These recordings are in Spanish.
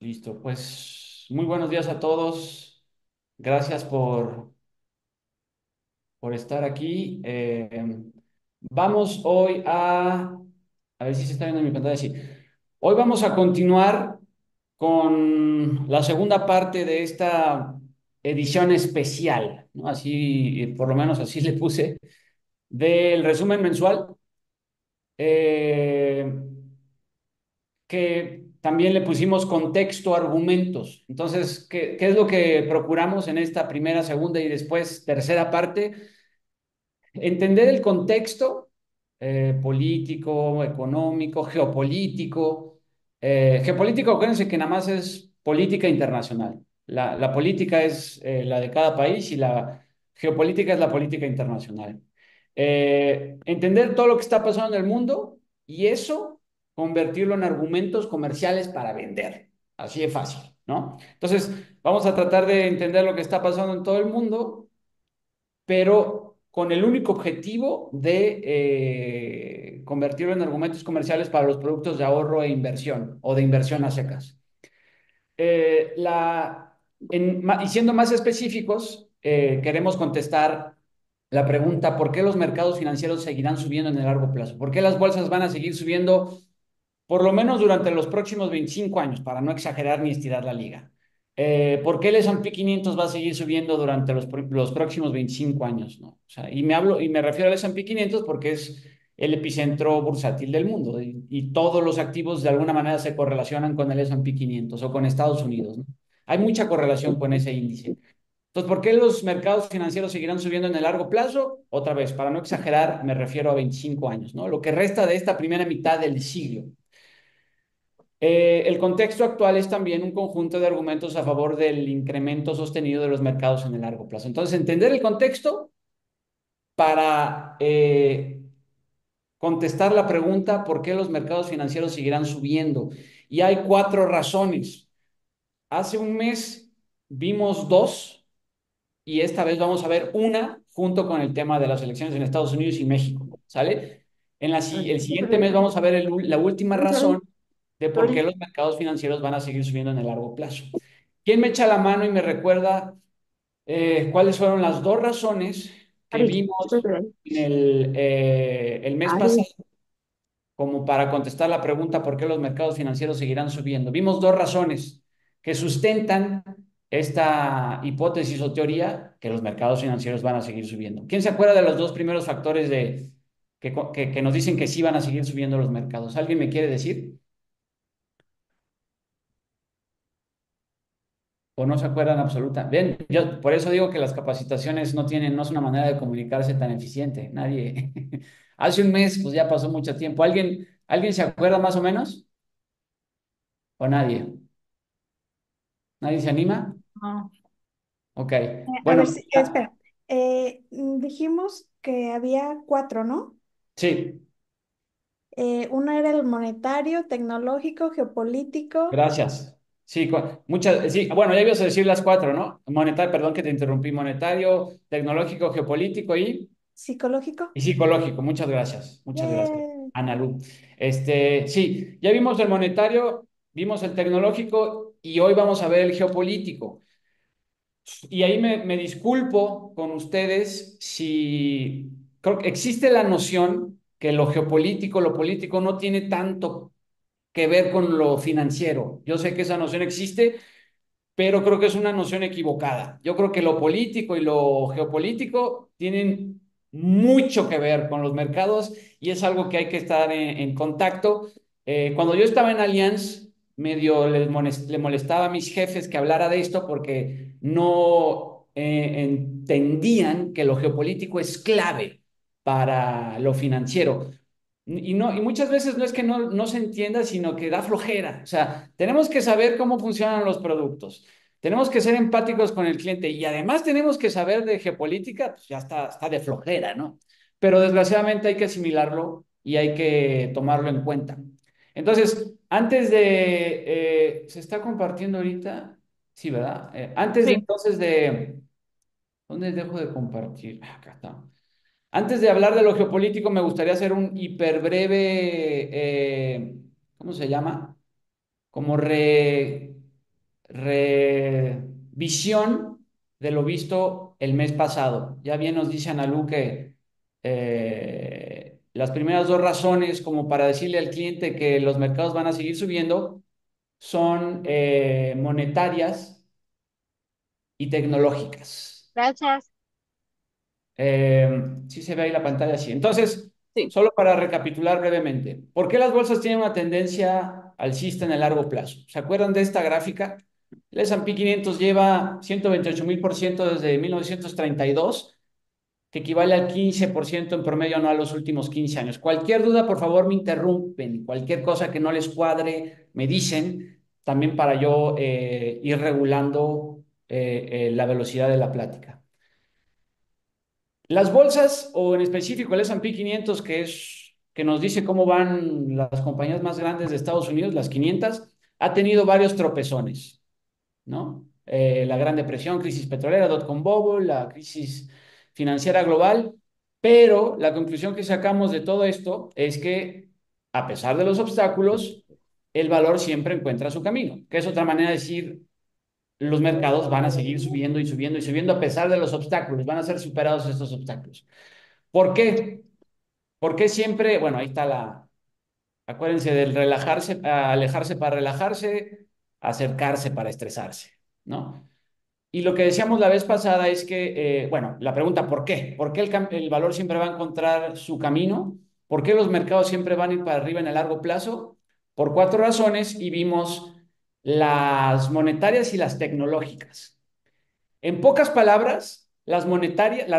Listo, pues muy buenos días a todos. Gracias por estar aquí. Vamos hoy a ver si se está viendo en mi pantalla. Sí. Hoy vamos a continuar con la segunda parte de esta edición especial, ¿no? Así, por lo menos así le puse, del resumen mensual. Eh, que también le pusimos contexto, argumentos. Entonces, ¿qué es lo que procuramos en esta primera, segunda y después tercera parte? Entender el contexto político, económico, geopolítico. Geopolítico, acuérdense que nada más es política internacional. La política es la de cada país y la geopolítica es la política internacional. Entender todo lo que está pasando en el mundo y eso convertirlo en argumentos comerciales para vender. Así de fácil, ¿no? Entonces, vamos a tratar de entender lo que está pasando en todo el mundo, pero con el único objetivo de convertirlo en argumentos comerciales para los productos de ahorro e inversión o de inversión a secas. Y siendo más específicos, queremos contestar la pregunta: ¿por qué los mercados financieros seguirán subiendo en el largo plazo? ¿Por qué las bolsas van a seguir subiendo por lo menos durante los próximos 25 años, para no exagerar ni estirar la liga? ¿Por qué el S&P 500 va a seguir subiendo durante los próximos 25 años? ¿No? O sea, y me refiero al S&P 500 porque es el epicentro bursátil del mundo y todos los activos de alguna manera se correlacionan con el S&P 500 o con Estados Unidos, ¿no? Hay mucha correlación con ese índice. Entonces, ¿por qué los mercados financieros seguirán subiendo en el largo plazo? Otra vez, para no exagerar, me refiero a 25 años, ¿no? Lo que resta de esta primera mitad del siglo. El contexto actual es también un conjunto de argumentos a favor del incremento sostenido de los mercados en el largo plazo. Entonces, entender el contexto para contestar la pregunta: ¿por qué los mercados financieros seguirán subiendo? Y hay cuatro razones. Hace un mes vimos dos y esta vez vamos a ver una junto con el tema de las elecciones en Estados Unidos y México, ¿sale? El siguiente mes vamos a ver la última razón de por qué los mercados financieros van a seguir subiendo en el largo plazo. ¿Quién me echa la mano y me recuerda cuáles fueron las dos razones que vimos en el mes pasado como para contestar la pregunta por qué los mercados financieros seguirán subiendo? Vimos dos razones que sustentan esta hipótesis o teoría que los mercados financieros van a seguir subiendo. ¿Quién se acuerda de los dos primeros factores que nos dicen que sí van a seguir subiendo los mercados? ¿Alguien me quiere decir? ¿O no se acuerdan absoluta? Bien, yo por eso digo que las capacitaciones no es una manera de comunicarse tan eficiente. Nadie. Hace un mes, pues ya pasó mucho tiempo. ¿Alguien se acuerda más o menos? ¿O nadie? ¿Nadie se anima? No. Ok. A Bueno, ver, sí, espera. Dijimos que había cuatro, ¿no? sí, Uno era el monetario, tecnológico, geopolítico, gracias. Sí, sí, bueno, ya ibas a decir las cuatro, ¿no? Monetario, perdón que te interrumpí: monetario, tecnológico, geopolítico psicológico. y psicológico. Muchas gracias, Bien. Ana Lu. Sí, ya vimos el monetario, vimos el tecnológico y hoy vamos a ver el geopolítico. Y ahí me disculpo con ustedes si creo que existe la noción que lo geopolítico, lo político no tiene tanto que ver con lo financiero. Yo sé que esa noción existe, pero creo que es una noción equivocada. Yo creo que lo político y lo geopolítico tienen mucho que ver con los mercados y es algo que hay que estar en contacto. Cuando yo estaba en Allianz, medio le molestaba a mis jefes que hablara de esto porque no entendían que lo geopolítico es clave para lo financiero. Y muchas veces no es que no se entienda, sino que da flojera. O sea, tenemos que saber cómo funcionan los productos. Tenemos que ser empáticos con el cliente y además tenemos que saber de geopolítica, pues ya está de flojera, ¿no? Pero desgraciadamente hay que asimilarlo y hay que tomarlo en cuenta. Entonces, se está compartiendo ahorita, sí, ¿verdad? Antes de Sí. entonces de, ¿dónde dejo de compartir? Acá está. Antes de hablar de lo geopolítico, me gustaría hacer un hiperbreve, ¿cómo se llama? Como revisión de lo visto el mes pasado. Ya bien nos dice Analu que las primeras dos razones como para decirle al cliente que los mercados van a seguir subiendo son monetarias y tecnológicas. Gracias. Sí se ve ahí la pantalla así. Entonces, Sí. solo para recapitular brevemente, ¿por qué las bolsas tienen una tendencia alcista en el largo plazo? ¿Se acuerdan de esta gráfica? El S&P 500 lleva 128.000% desde 1932, que equivale al 15% en promedio anual los últimos 15 años. Cualquier duda, por favor, me interrumpen. Cualquier cosa que no les cuadre, me dicen, también para yo ir regulando la velocidad de la plática. Las bolsas, o en específico el S&P 500, que nos dice cómo van las compañías más grandes de Estados Unidos, las 500, ha tenido varios tropezones, ¿no? La Gran Depresión, crisis petrolera, dot-com bubble, la crisis financiera global, pero la conclusión que sacamos de todo esto es que, a pesar de los obstáculos, el valor siempre encuentra su camino, que es otra manera de decir, los mercados van a seguir subiendo y subiendo y subiendo a pesar de los obstáculos, van a ser superados estos obstáculos. ¿Por qué? Porque siempre, bueno, ahí está acuérdense del relajarse, alejarse para relajarse, acercarse para estresarse, ¿no? Y lo que decíamos la vez pasada es que, bueno, la pregunta, ¿por qué? ¿Por qué el valor siempre va a encontrar su camino? ¿Por qué los mercados siempre van a ir para arriba en el largo plazo? Por cuatro razones y vimos las monetarias y las tecnológicas. En pocas palabras, la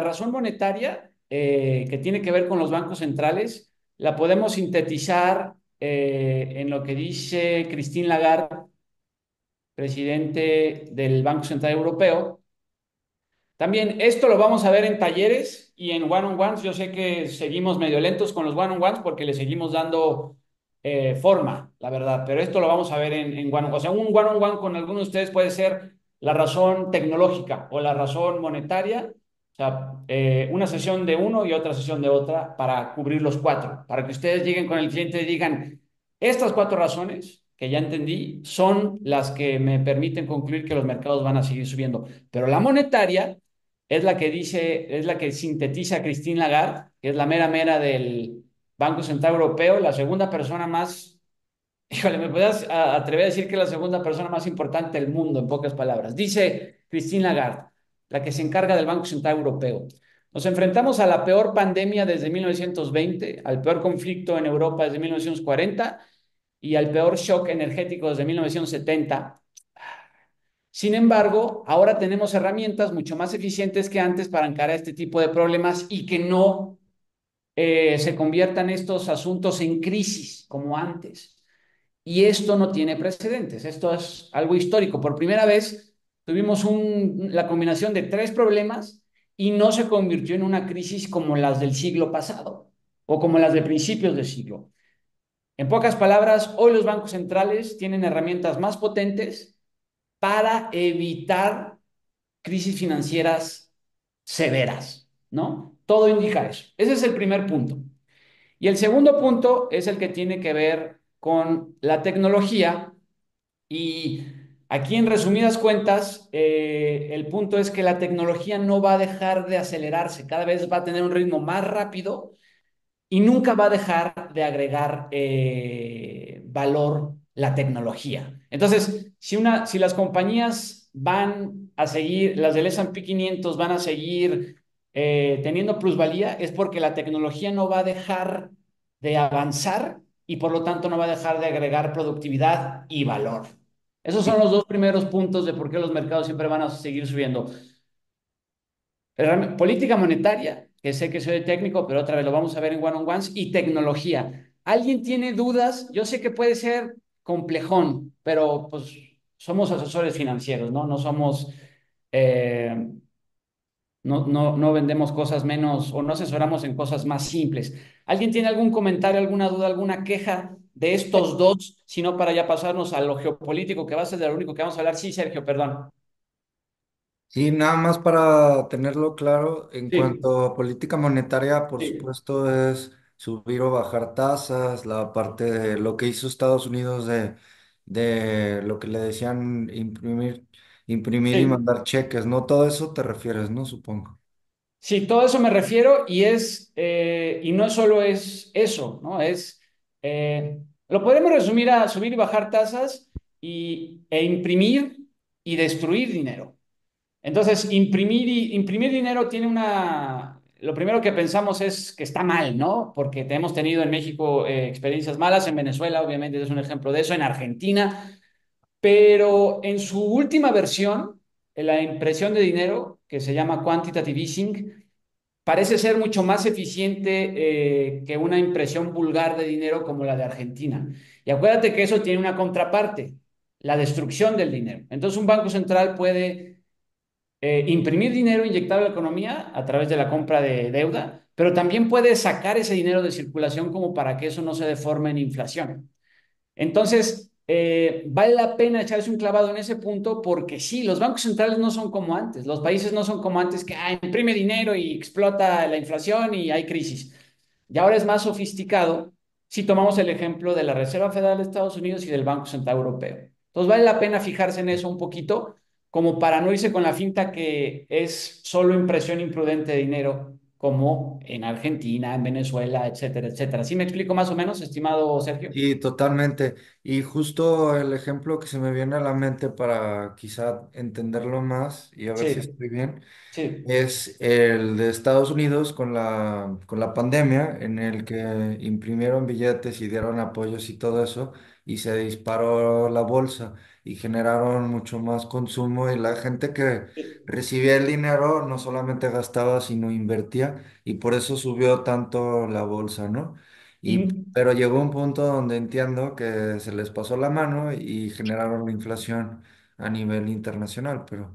razón monetaria que tiene que ver con los bancos centrales la podemos sintetizar en lo que dice Christine Lagarde, presidente del Banco Central Europeo. También esto lo vamos a ver en talleres y en one-on-ones. Yo sé que seguimos medio lentos con los one-on-ones porque le seguimos dando forma, la verdad, pero esto lo vamos a ver en one-on-one. O sea, un one-on-one con alguno de ustedes puede ser la razón tecnológica o la razón monetaria. O sea, una sesión de uno y otra sesión de otra para cubrir los cuatro, para que ustedes lleguen con el cliente y digan, estas cuatro razones que ya entendí son las que me permiten concluir que los mercados van a seguir subiendo. Pero la monetaria es la que dice, es la que sintetiza Christine Lagarde, que es la mera mera del Banco Central Europeo, la segunda persona más, híjole, me puedes atrever a decir que es la segunda persona más importante del mundo, en pocas palabras. Dice Christine Lagarde, la que se encarga del Banco Central Europeo. Nos enfrentamos a la peor pandemia desde 1920, al peor conflicto en Europa desde 1940 y al peor shock energético desde 1970. Sin embargo, ahora tenemos herramientas mucho más eficientes que antes para encarar este tipo de problemas y que no se conviertan estos asuntos en crisis como antes. Y esto no tiene precedentes, esto es algo histórico. Por primera vez tuvimos la combinación de tres problemas y no se convirtió en una crisis como las del siglo pasado o como las de principios del siglo. En pocas palabras, hoy los bancos centrales tienen herramientas más potentes para evitar crisis financieras severas, ¿no? Todo indica eso. Ese es el primer punto. Y el segundo punto es el que tiene que ver con la tecnología y aquí en resumidas cuentas, el punto es que la tecnología no va a dejar de acelerarse, cada vez va a tener un ritmo más rápido y nunca va a dejar de agregar valor la tecnología. Entonces, si las compañías van a seguir, las del S&P 500 van a seguir teniendo plusvalía, es porque la tecnología no va a dejar de avanzar y por lo tanto no va a dejar de agregar productividad y valor. Esos son los dos primeros puntos de por qué los mercados siempre van a seguir subiendo. Política monetaria, que sé que soy técnico, pero otra vez lo vamos a ver en one-on-ones, y tecnología. ¿Alguien tiene dudas? Yo sé que puede ser complejón, pero pues somos asesores financieros, ¿no? No somos, eh, no vendemos cosas menos o no asesoramos en cosas más simples. ¿Alguien tiene algún comentario, alguna duda, alguna queja de estos dos, sino para ya pasarnos a lo geopolítico, que va a ser de lo único que vamos a hablar? Sí, Sergio, perdón. Sí, nada más para tenerlo claro, en Sí, cuanto a política monetaria, por sí. supuesto, es subir o bajar tasas, la parte de lo que hizo Estados Unidos de de lo que le decían imprimir y Sí. mandar cheques, ¿no? Todo eso te refieres, ¿no? Supongo. Sí, todo eso me refiero y no solo es eso, ¿no? Lo podemos resumir a subir y bajar tasas e imprimir y destruir dinero. Entonces, imprimir dinero tiene lo primero que pensamos es que está mal, ¿no? Porque hemos tenido en México experiencias malas, en Venezuela obviamente es un ejemplo de eso, en Argentina, pero en su última versión, la impresión de dinero, que se llama quantitative easing, parece ser mucho más eficiente que una impresión vulgar de dinero como la de Argentina. Y acuérdate que eso tiene una contraparte, la destrucción del dinero. Entonces un banco central puede imprimir dinero, inyectar a la economía a través de la compra de deuda, pero también puede sacar ese dinero de circulación como para que eso no se deforme en inflación. Entonces, vale la pena echarse un clavado en ese punto porque sí, los bancos centrales no son como antes, los países no son como antes que imprime dinero y explota la inflación y hay crisis. Y ahora es más sofisticado si tomamos el ejemplo de la Reserva Federal de Estados Unidos y del Banco Central Europeo. Entonces, vale la pena fijarse en eso un poquito como para no irse con la finta que es solo impresión imprudente de dinero como en Argentina, en Venezuela, etcétera, etcétera. ¿Sí me explico más o menos, estimado Sergio? Sí, totalmente. Y justo el ejemplo que se me viene a la mente para quizá entenderlo más y a ver si Sí, estoy bien, sí. es el de Estados Unidos con la pandemia, en el que imprimieron billetes y dieron apoyos y todo eso, y se disparó la bolsa y generaron mucho más consumo y la gente que recibía el dinero no solamente gastaba, sino invertía, y por eso subió tanto la bolsa, ¿no? Y, Y, pero llegó un punto donde entiendo que se les pasó la mano y generaron la inflación a nivel internacional, pero...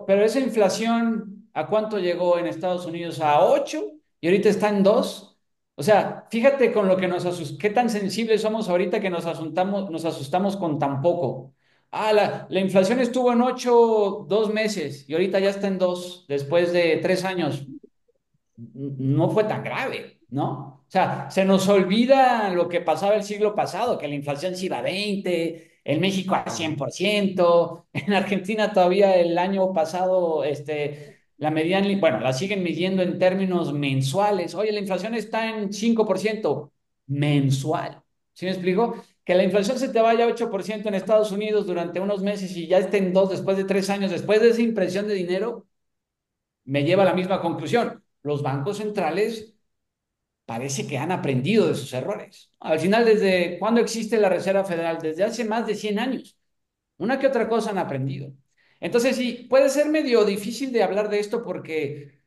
pero esa inflación, ¿a cuánto llegó en Estados Unidos? ¿A 8? Y ahorita está en 2. O sea, fíjate con lo que nos asustamos, qué tan sensibles somos ahorita que nos asustamos con tan poco. La inflación estuvo en 8 2 meses y ahorita ya está en 2 después de 3 años. No fue tan grave, ¿no? O sea, se nos olvida lo que pasaba el siglo pasado, que la inflación se iba a 20, en México a 100%, en Argentina todavía el año pasado, la medían, bueno, la siguen midiendo en términos mensuales. Oye, la inflación está en 5% mensual. ¿Sí me explico? Que la inflación se te vaya a 8% en Estados Unidos durante unos meses y ya esté en 2 después de 3 años, después de esa impresión de dinero, me lleva a la misma conclusión. Los bancos centrales parece que han aprendido de sus errores. Al final, ¿desde cuándo existe la Reserva Federal? Desde hace más de 100 años. Una que otra cosa han aprendido. Entonces, sí, puede ser medio difícil de hablar de esto porque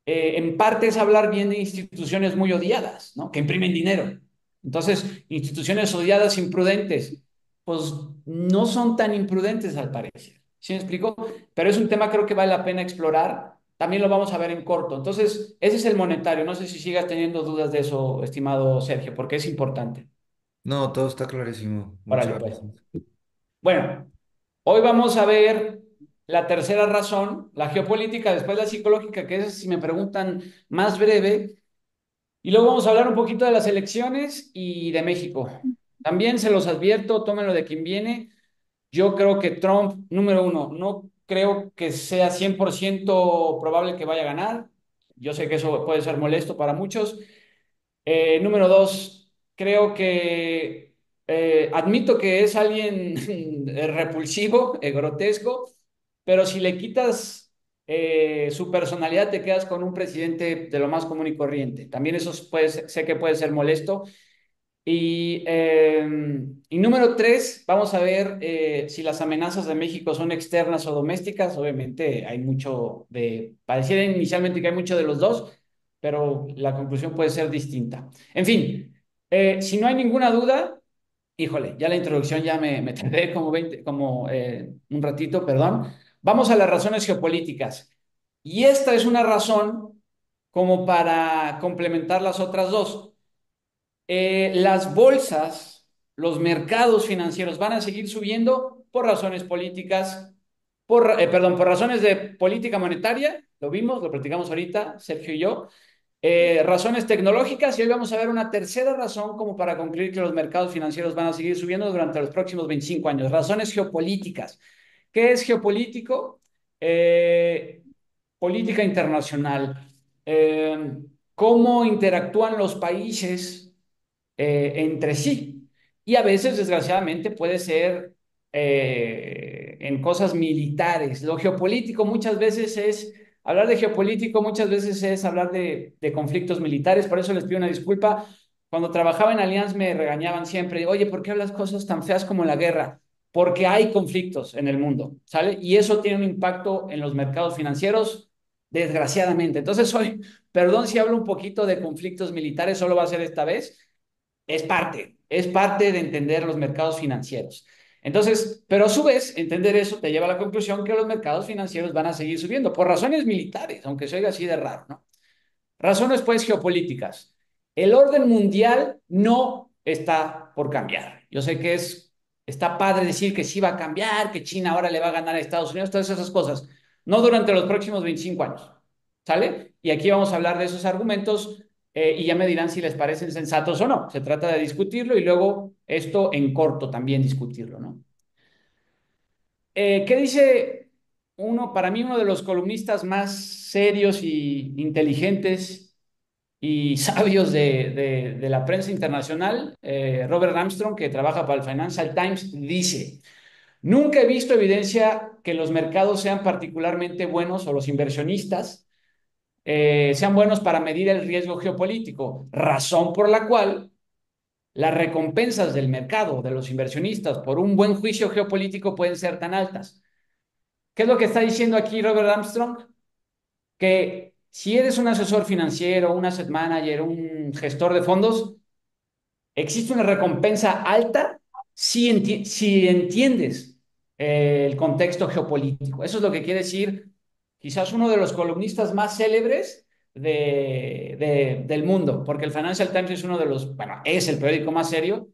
en parte es hablar bien de instituciones muy odiadas, ¿no? Que imprimen dinero. Entonces, instituciones odiadas, imprudentes, pues no son tan imprudentes al parecer. ¿Sí me explico? Pero es un tema creo que vale la pena explorar. También lo vamos a ver en corto. Entonces, ese es el monetario. No sé si sigas teniendo dudas de eso, estimado Sergio, porque es importante. No, todo está clarísimo. Órale, Muchas pues. gracias. Bueno, hoy vamos a ver la tercera razón, la geopolítica, después la psicológica, que es, si me preguntan, más breve. Y luego vamos a hablar un poquito de las elecciones y de México. También se los advierto, tómenlo de quien viene. Yo creo que Trump, número uno, no creo que sea 100% probable que vaya a ganar. Yo sé que eso puede ser molesto para muchos. Número dos, creo que admito que es alguien repulsivo, grotesco, pero si le quitas su personalidad, te quedas con un presidente de lo más común y corriente. También eso sé que puede ser molesto. Y número tres, vamos a ver si las amenazas de México son externas o domésticas. Obviamente hay mucho pareciera inicialmente que hay mucho de los dos, pero la conclusión puede ser distinta. En fin, si no hay ninguna duda, híjole, ya la introducción ya me tardé como 20, como un ratito, perdón. Vamos a las razones geopolíticas. Y esta es una razón como para complementar las otras dos. Las bolsas, los mercados financieros van a seguir subiendo por razones políticas, perdón, por razones de política monetaria, lo vimos, lo platicamos ahorita, Sergio y yo, Razones tecnológicas y hoy vamos a ver una tercera razón como para concluir que los mercados financieros van a seguir subiendo durante los próximos 25 años. Razones geopolíticas. ¿Qué es geopolítico? Eh, Política internacional. ¿Cómo interactúan los países entre sí? Y a veces, desgraciadamente, puede ser en cosas militares. Lo geopolítico muchas veces es, hablar de geopolítico muchas veces es hablar de conflictos militares, por eso les pido una disculpa. Cuando trabajaba en Allianz me regañaban siempre, oye, ¿por qué hablas cosas tan feas como la guerra? Porque hay conflictos en el mundo, ¿sale? Y eso tiene un impacto en los mercados financieros, desgraciadamente. Entonces, hoy, perdón si hablo un poquito de conflictos militares, solo va a ser esta vez, es parte de entender los mercados financieros. Entonces, pero a su vez, entender eso te lleva a la conclusión que los mercados financieros van a seguir subiendo por razones militares, aunque se oiga así de raro, ¿no? Razones, pues, geopolíticas. El orden mundial no está por cambiar. Yo sé que está padre decir que sí va a cambiar, que China ahora le va a ganar a Estados Unidos, todas esas cosas. No durante los próximos 25 años. ¿Sale? Y aquí vamos a hablar de esos argumentos y ya me dirán si les parecen sensatos o no. Se trata de discutirlo y luego esto en corto también discutirlo, ¿no? ¿Qué dice para mí, uno de los columnistas más serios y inteligentes y sabios de la prensa internacional, Robert Armstrong, que trabaja para el Financial Times, dice, nunca he visto evidencia que los mercados sean particularmente buenos o los inversionistas sean buenos para medir el riesgo geopolítico, razón por la cual las recompensas del mercado, de los inversionistas, por un buen juicio geopolítico pueden ser tan altas. ¿Qué es lo que está diciendo aquí Robert Armstrong? Que si eres un asesor financiero, un asset manager, un gestor de fondos, existe una recompensa alta si entiendes el contexto geopolítico. Eso es lo que quiere decir quizás uno de los columnistas más célebres del mundo, porque el Financial Times es uno de los, bueno, es el periódico más serio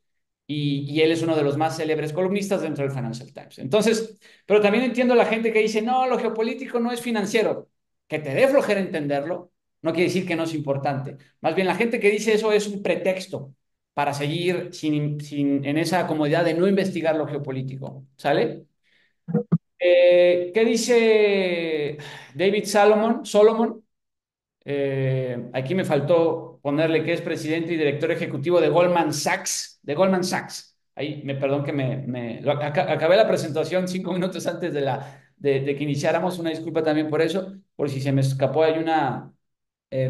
y él es uno de los más célebres columnistas dentro del Financial Times. Entonces, pero también entiendo a la gente que dice, no, lo geopolítico no es financiero. Que te dé flojera entenderlo, no quiere decir que no es importante. Más bien, la gente que dice eso es un pretexto para seguir en esa comodidad de no investigar lo geopolítico. ¿Sale? ¿Qué dice David Solomon? Aquí me faltó ponerle que es presidente y director ejecutivo de Goldman Sachs. De Goldman Sachs. Ahí, perdón que acabé la presentación 5 minutos antes de que iniciáramos. Una disculpa también por eso, por si se me escapó, hay una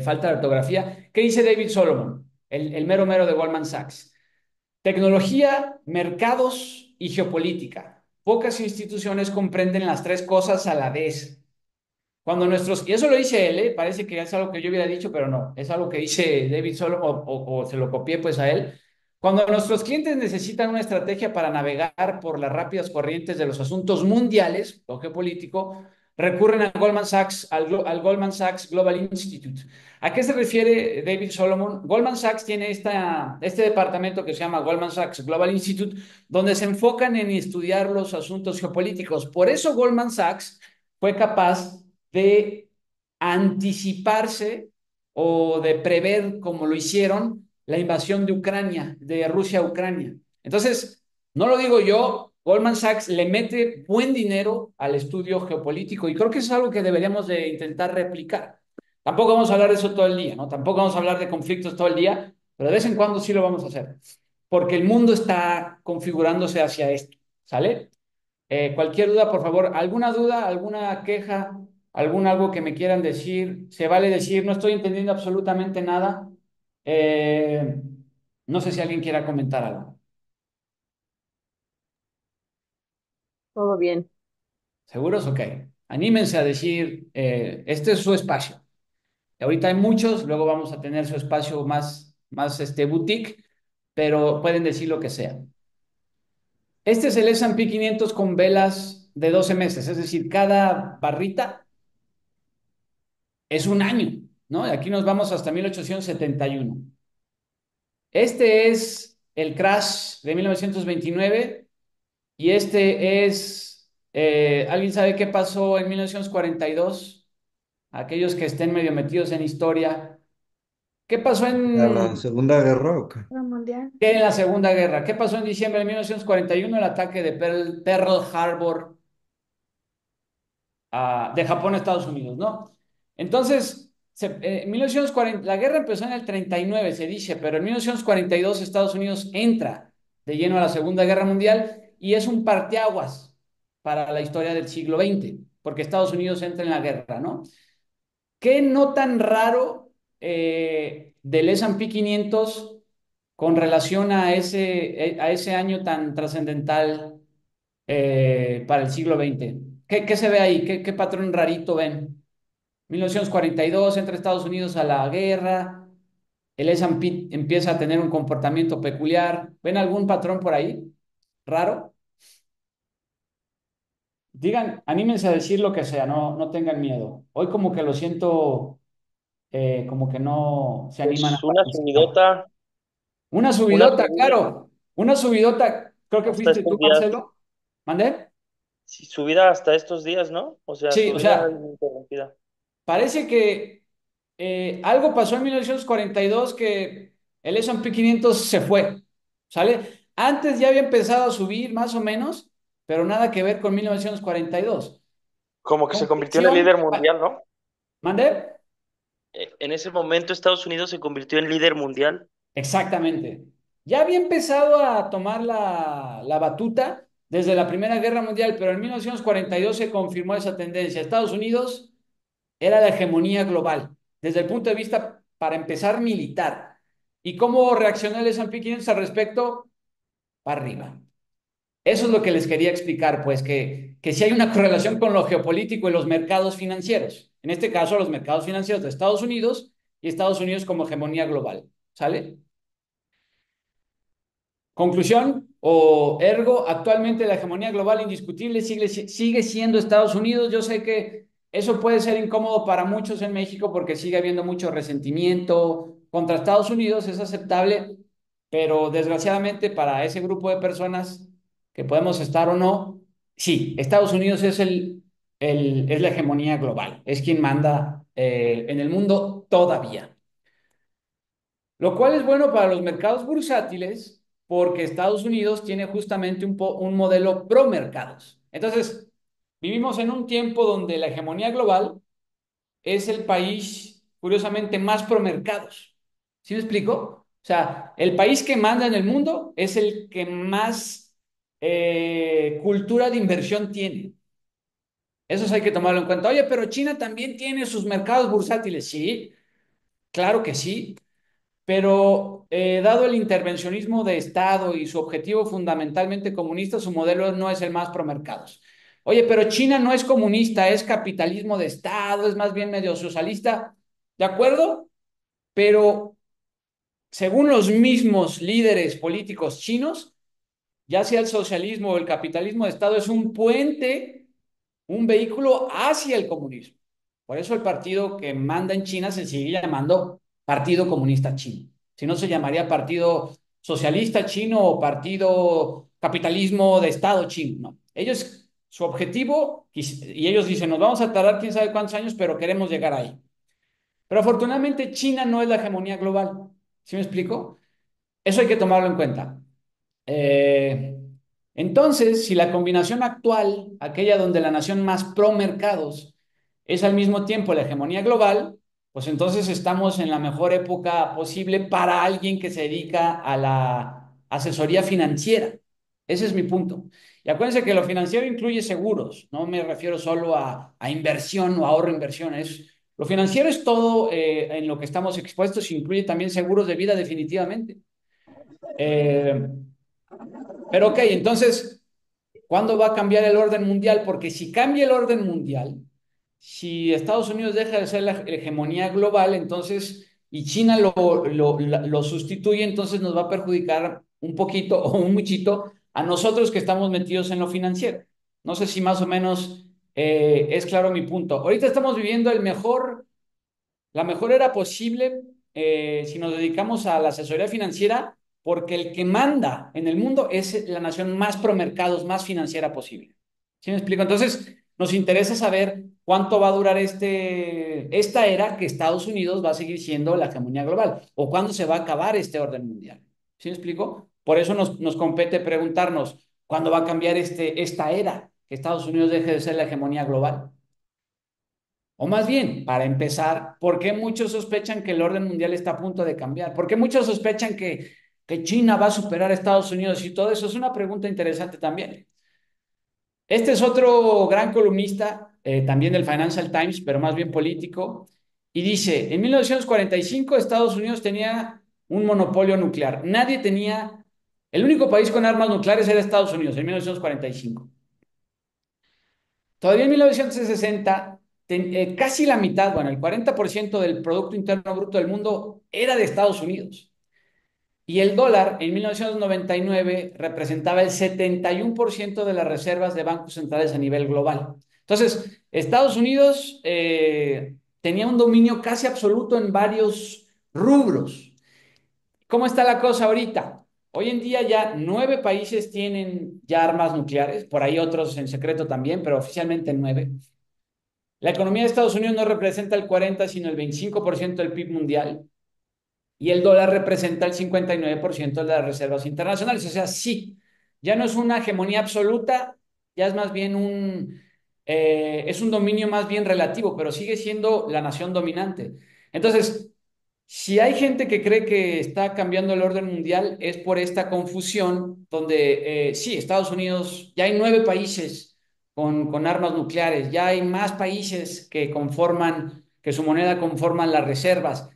falta de ortografía. ¿Qué dice David Solomon? El mero mero de Goldman Sachs. Tecnología, mercados y geopolítica. Pocas instituciones comprenden las tres cosas a la vez. Y eso lo dice él, ¿eh? Parece que es algo que yo hubiera dicho, pero no, es algo que dice David Solomon o se lo copié pues a él. Cuando nuestros clientes necesitan una estrategia para navegar por las rápidas corrientes de los asuntos mundiales, lo geopolítico, recurren a Goldman Sachs, al Goldman Sachs Global Institute. ¿A qué se refiere David Solomon? Goldman Sachs tiene este departamento que se llama Goldman Sachs Global Institute, donde se enfocan en estudiar los asuntos geopolíticos. Por eso Goldman Sachs fue capaz de anticiparse o de prever, como lo hicieron, la invasión de Ucrania, de Rusia a Ucrania. Entonces, no lo digo yo, Goldman Sachs le mete buen dinero al estudio geopolítico y creo que eso es algo que deberíamos de intentar replicar. Tampoco vamos a hablar de eso todo el día, ¿no? Tampoco vamos a hablar de conflictos todo el día, pero de vez en cuando sí lo vamos a hacer, porque el mundo está configurándose hacia esto, ¿sale? Cualquier duda, por favor, alguna duda, alguna queja, algo que me quieran decir, se vale decir, no estoy entendiendo absolutamente nada. Eh, no sé si alguien quiera comentar algo. Todo bien. ¿Seguros? Ok. Anímense a decir, este es su espacio. Ahorita hay muchos, luego vamos a tener su espacio más boutique, pero pueden decir lo que sea. Este es el S&P 500 con velas de 12 meses, es decir, cada barrita es un año, ¿no? Aquí nos vamos hasta 1871. Este es el crash de 1929 y este es, ¿alguien sabe qué pasó en 1942? Aquellos que estén medio metidos en historia, ¿Qué pasó ¿A la Segunda Guerra o qué? Guerra Mundial. en la Segunda Guerra? ¿Qué pasó en diciembre de 1941? El ataque de Pearl Harbor de Japón a Estados Unidos, ¿no? Entonces, en 1940, la guerra empezó en el 39, se dice, pero en 1942 Estados Unidos entra de lleno a la Segunda Guerra Mundial y es un parteaguas para la historia del siglo XX, porque Estados Unidos entra en la guerra, ¿no? ¿Qué no tan raro del S&P 500 con relación a ese año tan trascendental para el siglo XX? ¿Qué se ve ahí? ¿Qué patrón rarito ven? 1942 entra Estados Unidos a la guerra, el S&P empieza a tener un comportamiento peculiar. ¿Ven algún patrón por ahí raro? Digan, anímense a decir lo que sea, no tengan miedo. Hoy como que lo siento, como que no se animan a Pues una participar. subidota, Una una subidota, subida claro. Una subidota, creo que hasta fuiste estos tú, días. Marcelo. ¿Mandé? Sí, subida hasta estos días, ¿no? O sea, Sí, o subida sea, ininterrumpida. parece que algo pasó en 1942 que el S&P 500 se fue, ¿sale? Antes ya había empezado a subir más o menos, pero nada que ver con 1942. Como que se convirtió en el Conclusión, líder mundial, ¿no? ¿mandé? En ese momento Estados Unidos se convirtió en líder mundial. Exactamente. Ya había empezado a tomar la batuta desde la Primera Guerra Mundial, pero en 1942 se confirmó esa tendencia. Estados Unidos era la hegemonía global, desde el punto de vista, para empezar, militar. ¿Y cómo reaccionó el S&P 500 al respecto? Para arriba. Eso es lo que les quería explicar, pues que sí hay una correlación con lo geopolítico y los mercados financieros. En este caso, los mercados financieros de Estados Unidos y Estados Unidos como hegemonía global. ¿Sale? Conclusión o ergo, actualmente la hegemonía global indiscutible sigue siendo Estados Unidos. Yo sé que eso puede ser incómodo para muchos en México porque sigue habiendo mucho resentimiento contra Estados Unidos, es aceptable, pero desgraciadamente para ese grupo de personas que podemos estar o no, sí, Estados Unidos es es la hegemonía global, es quien manda en el mundo todavía. Lo cual es bueno para los mercados bursátiles porque Estados Unidos tiene justamente un modelo pro mercados. Entonces, vivimos en un tiempo donde la hegemonía global es el país, curiosamente, más pro mercados. ¿Sí me explico? O sea, el país que manda en el mundo es el que más cultura de inversión tiene. Eso hay que tomarlo en cuenta. Oye, pero China también tiene sus mercados bursátiles. Sí, claro que sí. Pero dado el intervencionismo de Estado y su objetivo fundamentalmente comunista, su modelo no es el más pro mercados. Oye, pero China no es comunista, es capitalismo de Estado, es más bien medio socialista, ¿de acuerdo? Pero según los mismos líderes políticos chinos, ya sea el socialismo o el capitalismo de Estado, es un puente, un vehículo hacia el comunismo. Por eso el partido que manda en China se sigue llamando Partido Comunista Chino. Si no, se llamaría Partido Socialista Chino o Partido Capitalismo de Estado Chino. No. Ellos, su objetivo, y ellos dicen, nos vamos a tardar quién sabe cuántos años, pero queremos llegar ahí. Pero afortunadamente China no es la hegemonía global. ¿Sí me explico? Eso hay que tomarlo en cuenta. Eh, entonces, si la combinación actual, aquella donde la nación más pro mercados es al mismo tiempo la hegemonía global, pues entonces estamos en la mejor época posible para alguien que se dedica a la asesoría financiera. Ese es mi punto. Y acuérdense que lo financiero incluye seguros, no me refiero solo a inversión o ahorro inversión. Lo financiero es todo en lo que estamos expuestos, incluye también seguros de vida definitivamente. Eh, pero ok, entonces, ¿cuándo va a cambiar el orden mundial? Porque si cambia el orden mundial, si Estados Unidos deja de ser la hegemonía global, entonces, y China lo sustituye, entonces nos va a perjudicar un poquito o un muchito a nosotros que estamos metidos en lo financiero. No sé si más o menos es claro mi punto. Ahorita estamos viviendo la mejor era posible si nos dedicamos a la asesoría financiera, porque el que manda en el mundo es la nación más pro mercados, más financiera posible. ¿Sí me explico? Entonces, nos interesa saber cuánto va a durar esta era que Estados Unidos va a seguir siendo la hegemonía global o cuándo se va a acabar este orden mundial. ¿Sí me explico? Por eso nos compete preguntarnos cuándo va a cambiar esta era, que Estados Unidos deje de ser la hegemonía global. O más bien, para empezar, ¿por qué muchos sospechan que el orden mundial está a punto de cambiar? ¿Por qué muchos sospechan que China va a superar a Estados Unidos y todo eso? Es una pregunta interesante también. Este es otro gran columnista, también del Financial Times, pero más bien político, y dice, en 1945 Estados Unidos tenía un monopolio nuclear. Nadie tenía, el único país con armas nucleares era Estados Unidos en 1945. Todavía en 1960, casi la mitad, bueno, el 40% del Producto Interno Bruto del mundo era de Estados Unidos. Y el dólar en 1999 representaba el 71% de las reservas de bancos centrales a nivel global. Entonces, Estados Unidos tenía un dominio casi absoluto en varios rubros. ¿Cómo está la cosa ahorita? Hoy en día ya 9 países tienen ya armas nucleares, por ahí otros en secreto también, pero oficialmente 9. La economía de Estados Unidos no representa el 40, sino el 25% del PIB mundial y el dólar representa el 59% de las reservas internacionales. O sea, sí, ya no es una hegemonía absoluta, ya es más bien es un dominio más bien relativo, pero sigue siendo la nación dominante. Entonces, si hay gente que cree que está cambiando el orden mundial, es por esta confusión donde sí, Estados Unidos, ya hay 9 países con armas nucleares, ya hay más países que conforman, que su moneda conforman las reservas,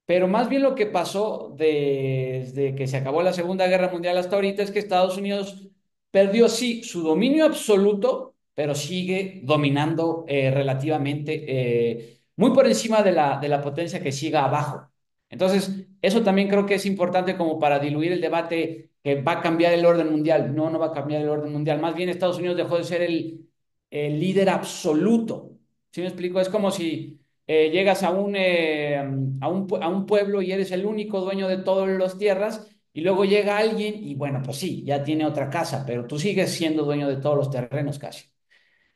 pero más bien lo que pasó desde que se acabó la Segunda Guerra Mundial hasta ahorita es que Estados Unidos perdió, sí, su dominio absoluto, pero sigue dominando relativamente, muy por encima de la potencia que siga abajo. Entonces, eso también creo que es importante como para diluir el debate que va a cambiar el orden mundial. No, no va a cambiar el orden mundial. Más bien Estados Unidos dejó de ser el líder absoluto. ¿Sí me explico? Es como si llegas a un pueblo y eres el único dueño de todas las tierras y luego llega alguien y bueno, pues sí, ya tiene otra casa, pero tú sigues siendo dueño de todos los terrenos casi.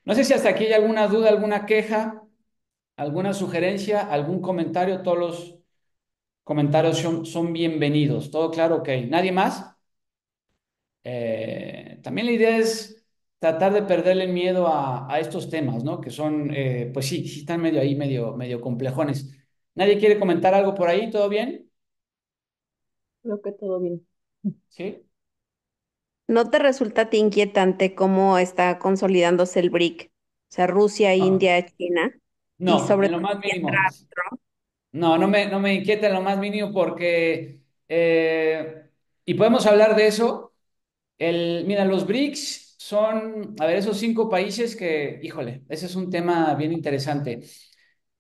No sé si hasta aquí hay alguna duda, alguna queja, alguna sugerencia, algún comentario. Todos los comentarios son bienvenidos. ¿Todo claro? Ok. ¿Nadie más? También la idea es tratar de perderle el miedo a estos temas, ¿no? Que son, pues sí, sí están medio ahí, medio complejones. ¿Nadie quiere comentar algo por ahí? ¿Todo bien? Creo que todo bien. ¿Sí? ¿No te resulta a ti inquietante cómo está consolidándose el BRIC? O sea, Rusia, No, India, China, y no, sobre en lo todo más si mínimo. entra Trump. No, no me inquieta en lo más mínimo porque, y podemos hablar de eso. Mira, los BRICS son, a ver, esos 5 países que, híjole, ese es un tema bien interesante.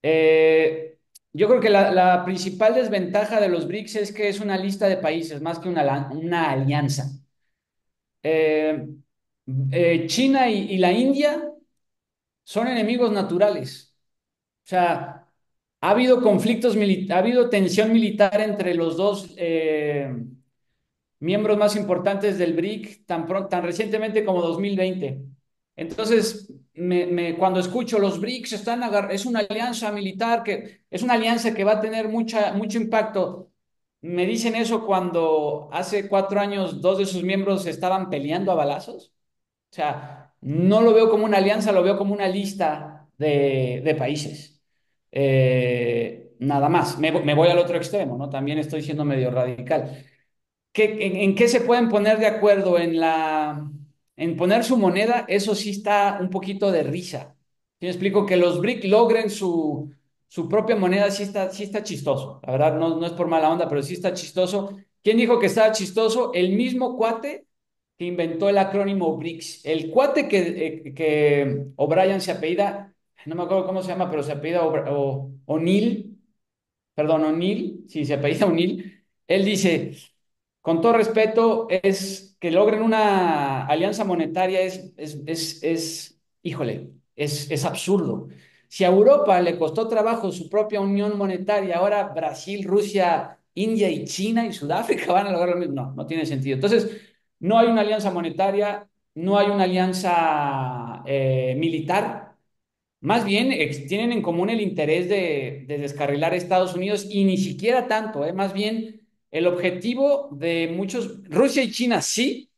Eh, yo creo que la principal desventaja de los BRICS es que es una lista de países más que una alianza. Eh, China y la India son enemigos naturales. O sea, ha habido ha habido tensión militar entre los dos miembros más importantes del BRIC tan recientemente como 2020. Entonces, cuando escucho los BRICS es una alianza militar que es una alianza que va a tener mucho impacto. Me dicen eso cuando hace 4 años 2 de sus miembros estaban peleando a balazos. O sea, no lo veo como una alianza, lo veo como una lista de países. Nada más, me voy al otro extremo, ¿no? También estoy siendo medio radical. ¿En qué se pueden poner de acuerdo? En poner su moneda, eso sí está un poquito de risa. ¿Sí me explico? Que los BRIC logren su propia moneda, sí está chistoso. La verdad, no, no es por mala onda, pero sí está chistoso. ¿Quién dijo que estaba chistoso? El mismo cuate que inventó el acrónimo BRICS. El cuate que O'Brien se apellida, no me acuerdo cómo se llama, pero se apellida O'Neill, perdón, O'Neill, sí, se apellida O'Neill. Él dice, con todo respeto, es que logren una alianza monetaria híjole, es absurdo. Si a Europa le costó trabajo su propia unión monetaria, ahora Brasil, Rusia, India y China y Sudáfrica van a lograr lo mismo. No, no tiene sentido. Entonces, no hay una alianza monetaria, no hay una alianza militar. Más bien tienen en común el interés de descarrilar a Estados Unidos y ni siquiera tanto, ¿eh? Más bien el objetivo de muchos, Rusia y China sí,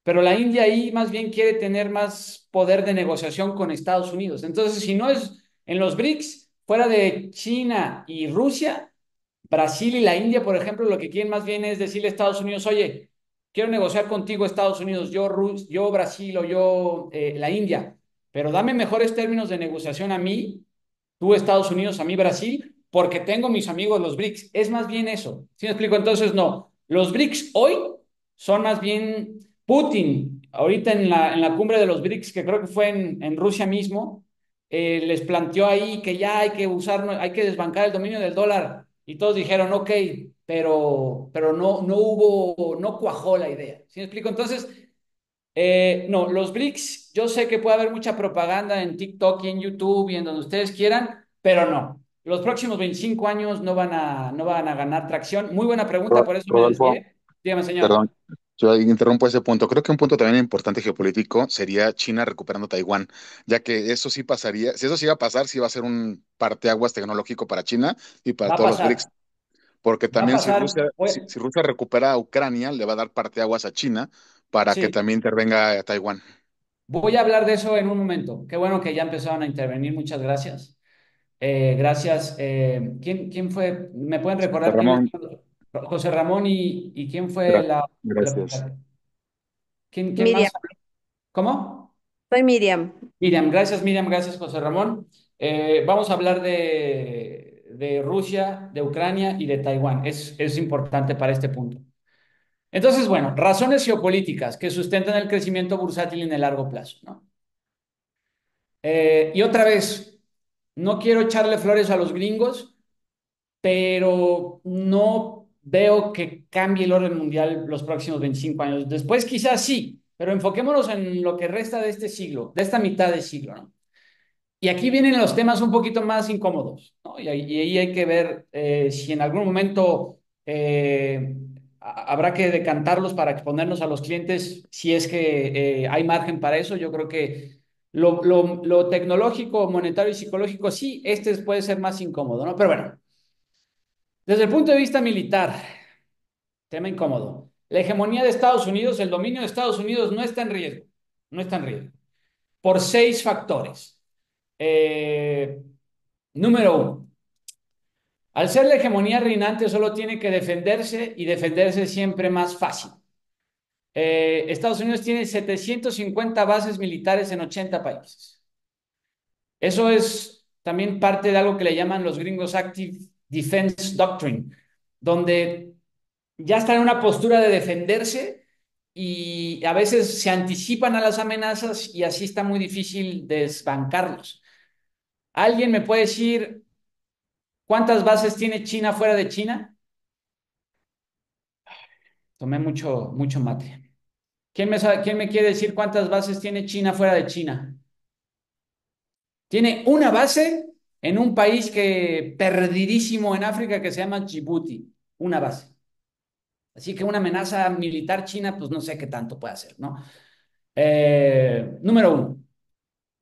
pero la India ahí más bien quiere tener más poder de negociación con Estados Unidos. Entonces, si no es en los BRICS, fuera de China y Rusia, Brasil y la India, por ejemplo, lo que quieren más bien es decirle a Estados Unidos, oye, quiero negociar contigo Estados Unidos, yo Brasil o yo la India, pero dame mejores términos de negociación a mí, tú Estados Unidos, a mí Brasil, porque tengo mis amigos los BRICS. Es más bien eso. ¿Sí me explico? Entonces, no, los BRICS hoy son más bien Putin, ahorita en la cumbre de los BRICS, que creo que fue en Rusia mismo, les planteó ahí que ya hay que usar, hay que desbancar el dominio del dólar. Y todos dijeron, ok, pero no hubo, no cuajó la idea. ¿Sí me explico? Entonces, no, los BRICS, yo sé que puede haber mucha propaganda en TikTok y en YouTube y en donde ustedes quieran, pero no. Los próximos 25 años no van a ganar tracción. Muy buena pregunta, por eso me Rodolfo, desvié. Dígame, señor. perdón, yo ahí interrumpo ese punto. Creo que un punto también importante geopolítico sería China recuperando Taiwán, ya que eso sí pasaría, si eso sí va a pasar, sí va a ser un parteaguas tecnológico para China y para Va a todos los pasar, BRICS, porque va a también pasar. si Rusia recupera a Ucrania, le va a dar parteaguas a China para que Sí, también intervenga a Taiwán. voy a hablar de eso en un momento. Qué bueno que ya empezaron a intervenir. Muchas gracias. Gracias. ¿Quién fue? ¿Me pueden recordar quién Ramón, es? José Ramón y quién fue gra- gracias. ¿quién Miriam, más? ¿Cómo? soy Miriam. Miriam, gracias, José Ramón. Vamos a hablar de Rusia, de Ucrania y de Taiwán. Es importante para este punto. Entonces, bueno, razones geopolíticas que sustentan el crecimiento bursátil en el largo plazo, ¿no? Y otra vez, no quiero echarle flores a los gringos, pero no veo que cambie el orden mundial los próximos 25 años. Después quizás sí, pero enfoquémonos en lo que resta de este siglo, de esta mitad de siglo, ¿no? Y aquí vienen los temas un poquito más incómodos, ¿no? Y ahí hay que ver si en algún momento habrá que decantarlos para exponernos a los clientes, si es que hay margen para eso. Yo creo que lo tecnológico, monetario y psicológico, sí, este puede ser más incómodo, ¿no? Pero bueno, desde el punto de vista militar, tema incómodo. La hegemonía de Estados Unidos, el dominio de Estados Unidos no está en riesgo, no está en riesgo, por seis factores. Eh, Número uno, al ser la hegemonía reinante solo tiene que defenderse y defenderse siempre más fácil. Estados Unidos tiene 750 bases militares en 80 países. Eso es también parte de algo que le llaman los gringos Active Defense Doctrine, donde ya están en una postura de defenderse y a veces se anticipan a las amenazas y así está muy difícil desbancarlos. ¿Alguien me puede decir cuántas bases tiene China fuera de China? Tomé mucho mate. Quién me quiere decir cuántas bases tiene China fuera de China? Tiene una base en un país que perdidísimo en África que se llama Djibouti. Una base. Así que una amenaza militar china, pues no sé qué tanto puede hacer, ¿no? Número uno.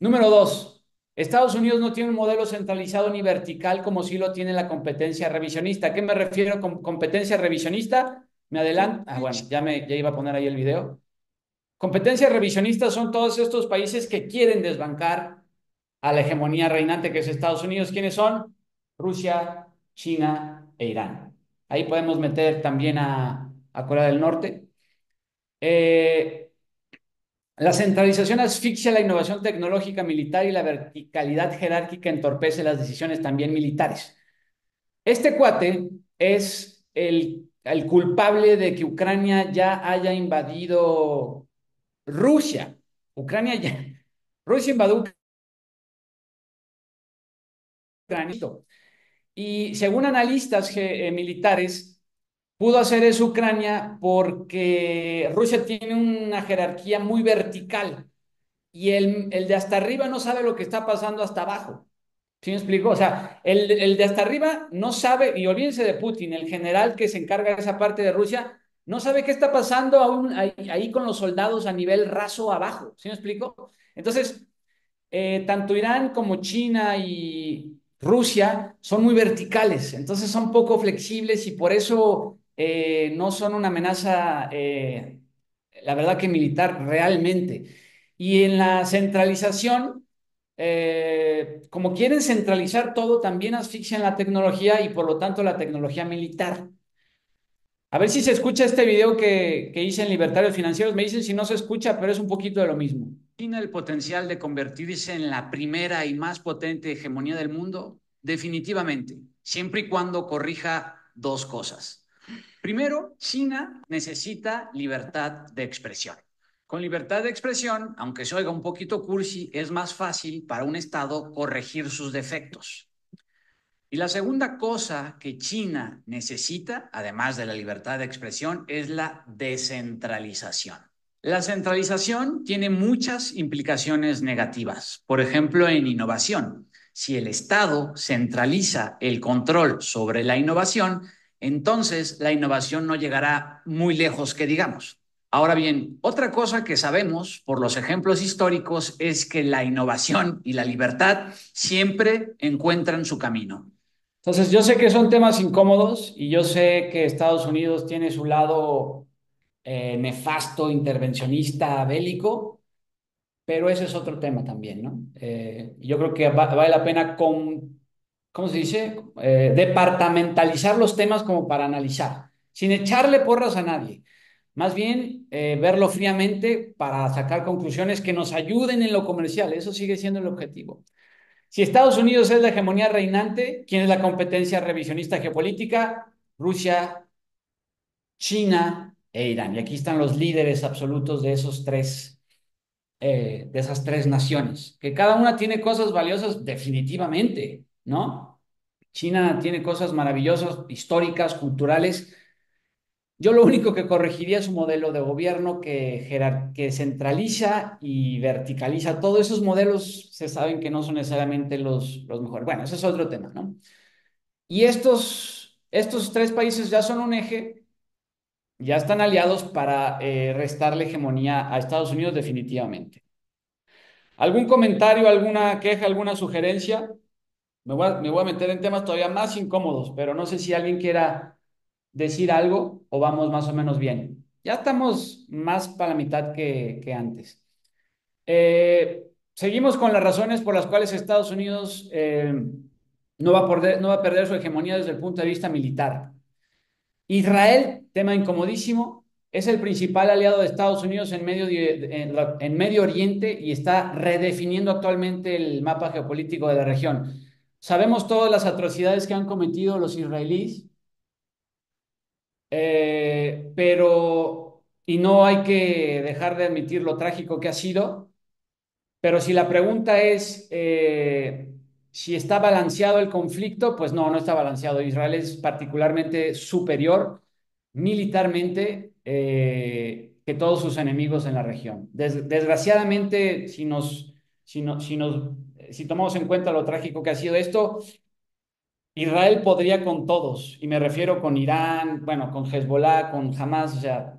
Número dos. Estados Unidos no tiene un modelo centralizado ni vertical como sí lo tiene la competencia revisionista. ¿A qué me refiero con competencia revisionista? Me adelanto. Ah, bueno, ya iba a poner ahí el video. Competencias revisionistas son todos estos países que quieren desbancar a la hegemonía reinante que es Estados Unidos. ¿Quiénes son? Rusia, China e Irán. Ahí podemos meter también a Corea del Norte. Eh, la centralización asfixia la innovación tecnológica militar y la verticalidad jerárquica entorpece las decisiones también militares. Este cuate es el culpable de que Ucrania ya haya invadido Rusia. Ucrania ya. Rusia invadió Ucrania. Y según analistas militares, pudo hacer eso Ucrania porque Rusia tiene una jerarquía muy vertical y el de hasta arriba no sabe lo que está pasando hasta abajo. ¿Sí me explico? O sea, el de hasta arriba no sabe, y olvídense de Putin, el general que se encarga de esa parte de Rusia, no sabe qué está pasando ahí con los soldados a nivel raso abajo. ¿Sí me explico? Entonces, tanto Irán como China y Rusia son muy verticales, entonces son poco flexibles y por eso no son una amenaza, la verdad que militar realmente. Y en la centralización, como quieren centralizar todo, también asfixian la tecnología y por lo tanto la tecnología militar. A ver si se escucha este video que hice en Libertarios Financieros. Me dicen si no se escucha, pero es un poquito de lo mismo. ¿Tiene el potencial de convertirse en la primera y más potente hegemonía del mundo? Definitivamente, siempre y cuando corrija dos cosas. Primero, China necesita libertad de expresión. Con libertad de expresión, aunque se oiga un poquito cursi, es más fácil para un Estado corregir sus defectos. Y la segunda cosa que China necesita, además de la libertad de expresión, es la descentralización. La centralización tiene muchas implicaciones negativas. Por ejemplo, en innovación. Si el Estado centraliza el control sobre la innovación, entonces la innovación no llegará muy lejos, que digamos. Ahora bien, otra cosa que sabemos por los ejemplos históricos es que la innovación y la libertad siempre encuentran su camino. Entonces, yo sé que son temas incómodos y yo sé que Estados Unidos tiene su lado nefasto, intervencionista, bélico, pero ese es otro tema también, ¿no? Yo creo que vale la pena ¿cómo se dice? Departamentalizar los temas como para analizar, sin echarle porras a nadie. Más bien, verlo fríamente para sacar conclusiones que nos ayuden en lo comercial. Eso sigue siendo el objetivo. Si Estados Unidos es la hegemonía reinante, ¿quién es la competencia revisionista geopolítica? Rusia, China e Irán. Y aquí están los líderes absolutos de de esas tres naciones, que cada una tiene cosas valiosas definitivamente, ¿no? China tiene cosas maravillosas, históricas, culturales. Yo lo único que corregiría es un modelo de gobierno que centraliza y verticaliza. Todos esos modelos se saben que no son necesariamente los mejores. Bueno, ese es otro tema, ¿no? Y estos tres países ya son un eje, ya están aliados para restarle hegemonía a Estados Unidos definitivamente. ¿Algún comentario, alguna queja, alguna sugerencia? Me voy a meter en temas todavía más incómodos, pero no sé si alguien quiera decir algo o vamos más o menos bien. Ya estamos más para la mitad que antes. Seguimos con las razones por las cuales Estados Unidos no va a perder su hegemonía desde el punto de vista militar. Israel, tema incomodísimo, es el principal aliado de Estados Unidos en Medio Oriente y está redefiniendo actualmente el mapa geopolítico de la región. Sabemos todas las atrocidades que han cometido los israelíes, y no hay que dejar de admitir lo trágico que ha sido, pero si la pregunta es si está balanceado el conflicto, pues no, no está balanceado. Israel es particularmente superior militarmente que todos sus enemigos en la región. Desgraciadamente, si tomamos en cuenta lo trágico que ha sido esto, Israel podría con todos, y me refiero con Irán, bueno, con Hezbollah, con Hamas, o sea,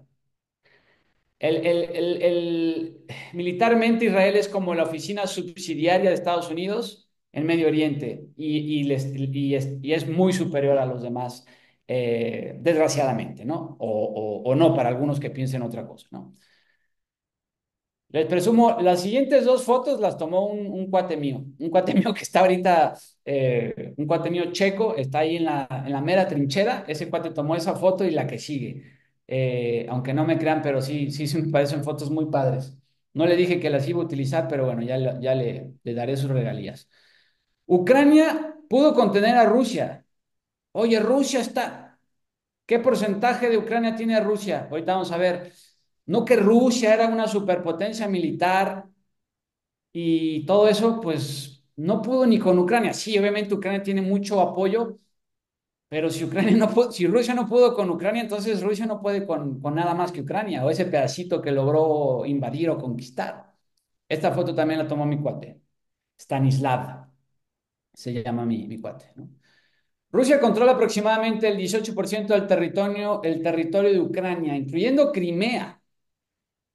militarmente Israel es como la oficina subsidiaria de Estados Unidos en Medio Oriente y es muy superior a los demás, desgraciadamente, ¿no? O no para algunos que piensen otra cosa, ¿no? Les presumo, las siguientes dos fotos las tomó un cuate mío que está ahorita, un cuate mío checo, está ahí en la mera trinchera, ese cuate tomó esa foto y la que sigue. Aunque no me crean, pero sí me parecen fotos muy padres. No le dije que las iba a utilizar, pero bueno, ya le daré sus regalías. Ucrania pudo contener a Rusia. Oye, Rusia está. ¿Qué porcentaje de Ucrania tiene Rusia? Ahorita vamos a ver. No que Rusia era una superpotencia militar y todo eso, pues no pudo ni con Ucrania. Sí, obviamente Ucrania tiene mucho apoyo, pero si Ucrania no pudo, si Rusia no pudo con Ucrania, entonces Rusia no puede con nada más que Ucrania o ese pedacito que logró invadir o conquistar. Esta foto también la tomó mi cuate, Stanislav, se llama mi cuate, ¿no? Rusia controla aproximadamente el 18% del territorio de Ucrania, incluyendo Crimea.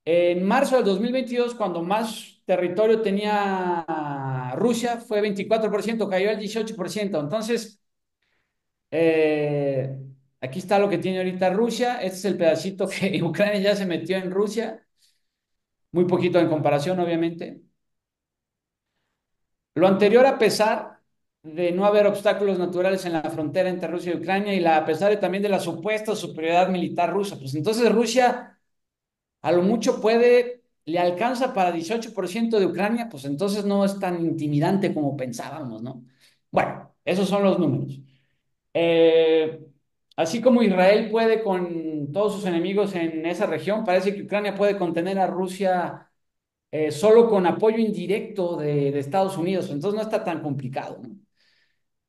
En marzo del 2022, cuando más territorio tenía Rusia, fue 24%, cayó al 18%. Entonces, eh, aquí está lo que tiene ahorita Rusia. Este es el pedacito que Ucrania ya se metió en Rusia, muy poquito en comparación, obviamente. Lo anterior a pesar de no haber obstáculos naturales en la frontera entre Rusia y Ucrania y a pesar también de la supuesta superioridad militar rusa. Pues entonces Rusia a lo mucho le alcanza para 18% de Ucrania, pues entonces no es tan intimidante como pensábamos, ¿no? Bueno, esos son los números. Eh, Así como Israel puede con todos sus enemigos en esa región, parece que Ucrania puede contener a Rusia solo con apoyo indirecto de Estados Unidos, entonces no está tan complicado, ¿no?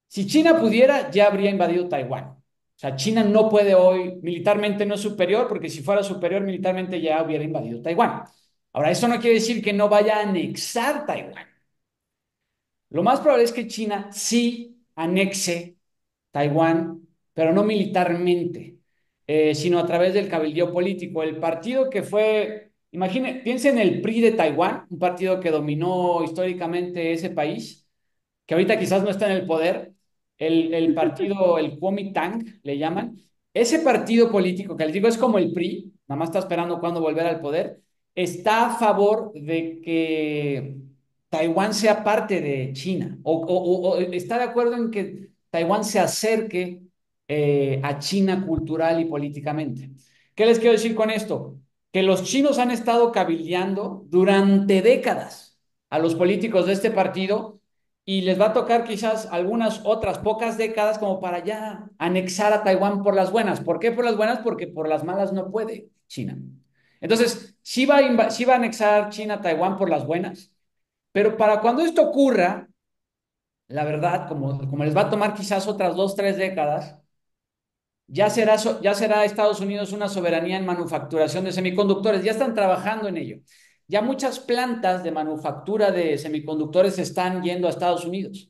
Si China pudiera, ya habría invadido Taiwán. O sea, China no puede hoy, militarmente no es superior, porque si fuera superior militarmente ya hubiera invadido Taiwán. Ahora, eso no quiere decir que no vaya a anexar Taiwán. Lo más probable es que China sí anexe Taiwán, pero no militarmente, sino a través del cabildeo político. El partido que fue, imagine, piensen en el PRI de Taiwán, un partido que dominó históricamente ese país, que ahorita quizás no está en el poder, el partido, el Kuomintang, le llaman. Ese partido político, que les digo es como el PRI, nada más está esperando cuándo volver al poder, está a favor de que Taiwán sea parte de China, o está de acuerdo en que Taiwán se acerque a China cultural y políticamente. ¿Qué les quiero decir con esto? Que los chinos han estado cabildeando durante décadas a los políticos de este partido y les va a tocar quizás algunas otras pocas décadas como para ya anexar a Taiwán por las buenas. ¿Por qué por las buenas? Porque por las malas no puede China. Entonces, sí va a anexar China a Taiwán por las buenas, pero para cuando esto ocurra, la verdad, como les va a tomar quizás otras 2, 3 décadas, ya será Estados Unidos una soberanía en manufacturación de semiconductores. Ya están trabajando en ello. Ya muchas plantas de manufactura de semiconductores están yendo a Estados Unidos.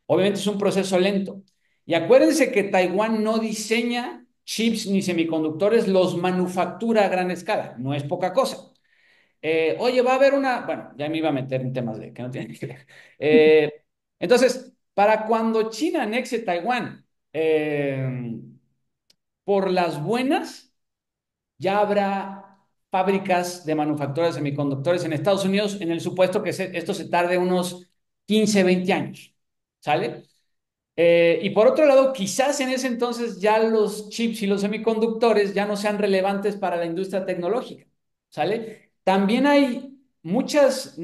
Obviamente es un proceso lento. Y acuérdense que Taiwán no diseña chips ni semiconductores, los manufactura a gran escala. No es poca cosa. Oye, va a haber bueno, ya me iba a meter en temas de que no tienen que ver. Entonces, para cuando China anexe Taiwán, por las buenas, ya habrá fábricas de manufactura de semiconductores en Estados Unidos en el supuesto que esto se tarde unos 15, 20 años. ¿Sale? Y por otro lado, quizás en ese entonces ya los chips y los semiconductores ya no sean relevantes para la industria tecnológica, ¿sale? También hay muchas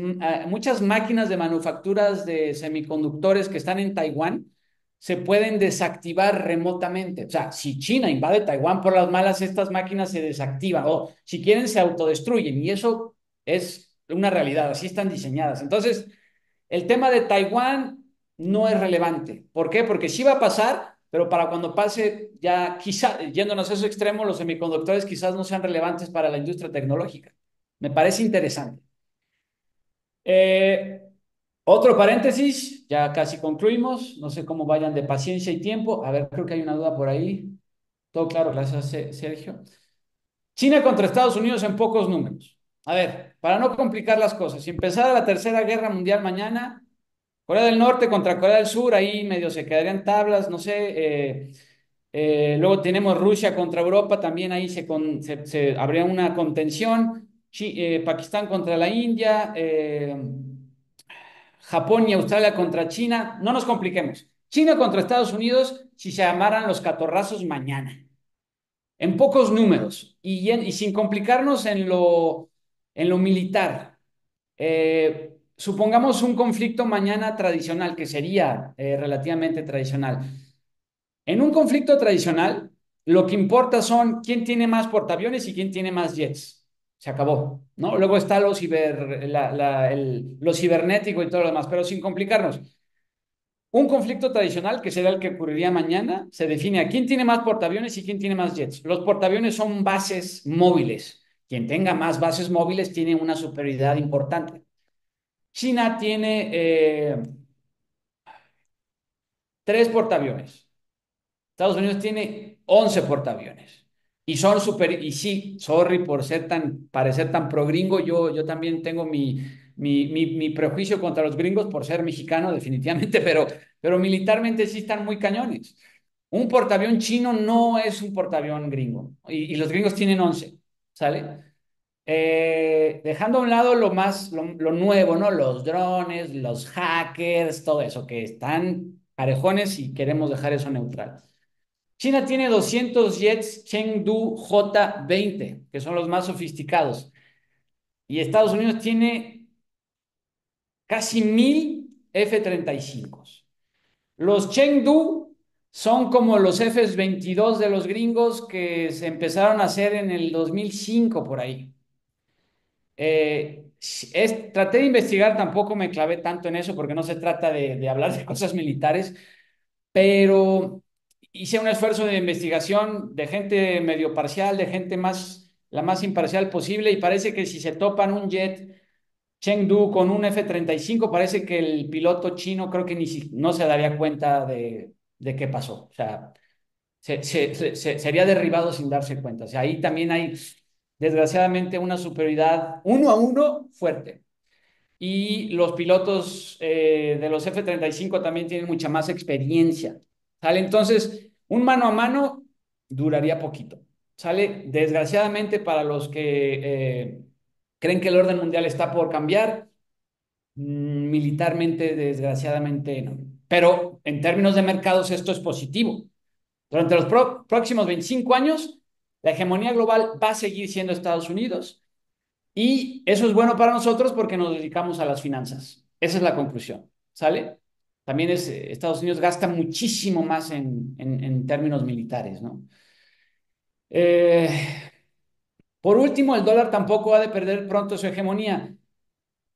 máquinas de manufacturas de semiconductores que están en Taiwán, se pueden desactivar remotamente. O sea, si China invade Taiwán por las malas, estas máquinas se desactivan o si quieren se autodestruyen y eso es una realidad, así están diseñadas. Entonces, el tema de Taiwán no es relevante. ¿Por qué? Porque sí va a pasar, pero para cuando pase, ya quizá, yéndonos a ese extremo, los semiconductores quizás no sean relevantes para la industria tecnológica. Me parece interesante. Eh, Otro paréntesis, ya casi concluimos. No sé cómo vayan de paciencia y tiempo. A ver, creo que hay una duda por ahí. Todo claro, gracias, Sergio. China contra Estados Unidos en pocos números. A ver, para no complicar las cosas, si empezara la Tercera Guerra Mundial mañana, Corea del Norte contra Corea del Sur, ahí medio se quedarían tablas, no sé. Luego tenemos Rusia contra Europa, también ahí habría una contención. Pakistán contra la India, Japón y Australia contra China. No nos compliquemos. China contra Estados Unidos si se llamaran los catorrazos mañana. En pocos números y sin complicarnos en lo militar. Supongamos un conflicto mañana tradicional, que sería relativamente tradicional. En un conflicto tradicional, lo que importa son quién tiene más portaaviones y quién tiene más jets. Se acabó, ¿no? Luego está lo cibernético y todo lo demás, pero sin complicarnos. Un conflicto tradicional, que será el que ocurriría mañana, se define a quién tiene más portaaviones y quién tiene más jets. Los portaaviones son bases móviles. Quien tenga más bases móviles tiene una superioridad importante. China tiene 3 portaaviones. Estados Unidos tiene 11 portaaviones. Y son súper, y sí, sorry por parecer tan pro gringo, yo también tengo mi prejuicio contra los gringos por ser mexicano, definitivamente, pero militarmente sí están muy cañones. Un portaavión chino no es un portaavión gringo, y los gringos tienen 11, ¿sale? Dejando a un lado lo nuevo, ¿no? Los drones, los hackers, todo eso, que están parejones y queremos dejar eso neutral. China tiene 200 jets Chengdu J-20, que son los más sofisticados. Y Estados Unidos tiene casi 1000 F-35. Los Chengdu son como los F-22 de los gringos que se empezaron a hacer en el 2005 por ahí. Traté de investigar, tampoco me clavé tanto en eso porque no se trata de hablar de cosas militares, pero hice un esfuerzo de investigación de gente medio parcial, de gente la más imparcial posible, y parece que si se topan un jet Chengdu con un F-35, parece que el piloto chino creo que no se daría cuenta de qué pasó. O sea, sería derribado sin darse cuenta. O sea, ahí también hay, desgraciadamente, una superioridad 1-1 fuerte. Y los pilotos de los F-35 también tienen mucha más experiencia. ¿Sale? Entonces, un mano a mano duraría poquito. ¿Sale? Desgraciadamente, para los que creen que el orden mundial está por cambiar, militarmente, desgraciadamente, no. Pero en términos de mercados, esto es positivo. Durante los próximos 25 años, la hegemonía global va a seguir siendo Estados Unidos, y eso es bueno para nosotros porque nos dedicamos a las finanzas. Esa es la conclusión. ¿Sale? También Estados Unidos gasta muchísimo más en términos militares, ¿no? Eh, por último, el dólar tampoco ha de perder pronto su hegemonía.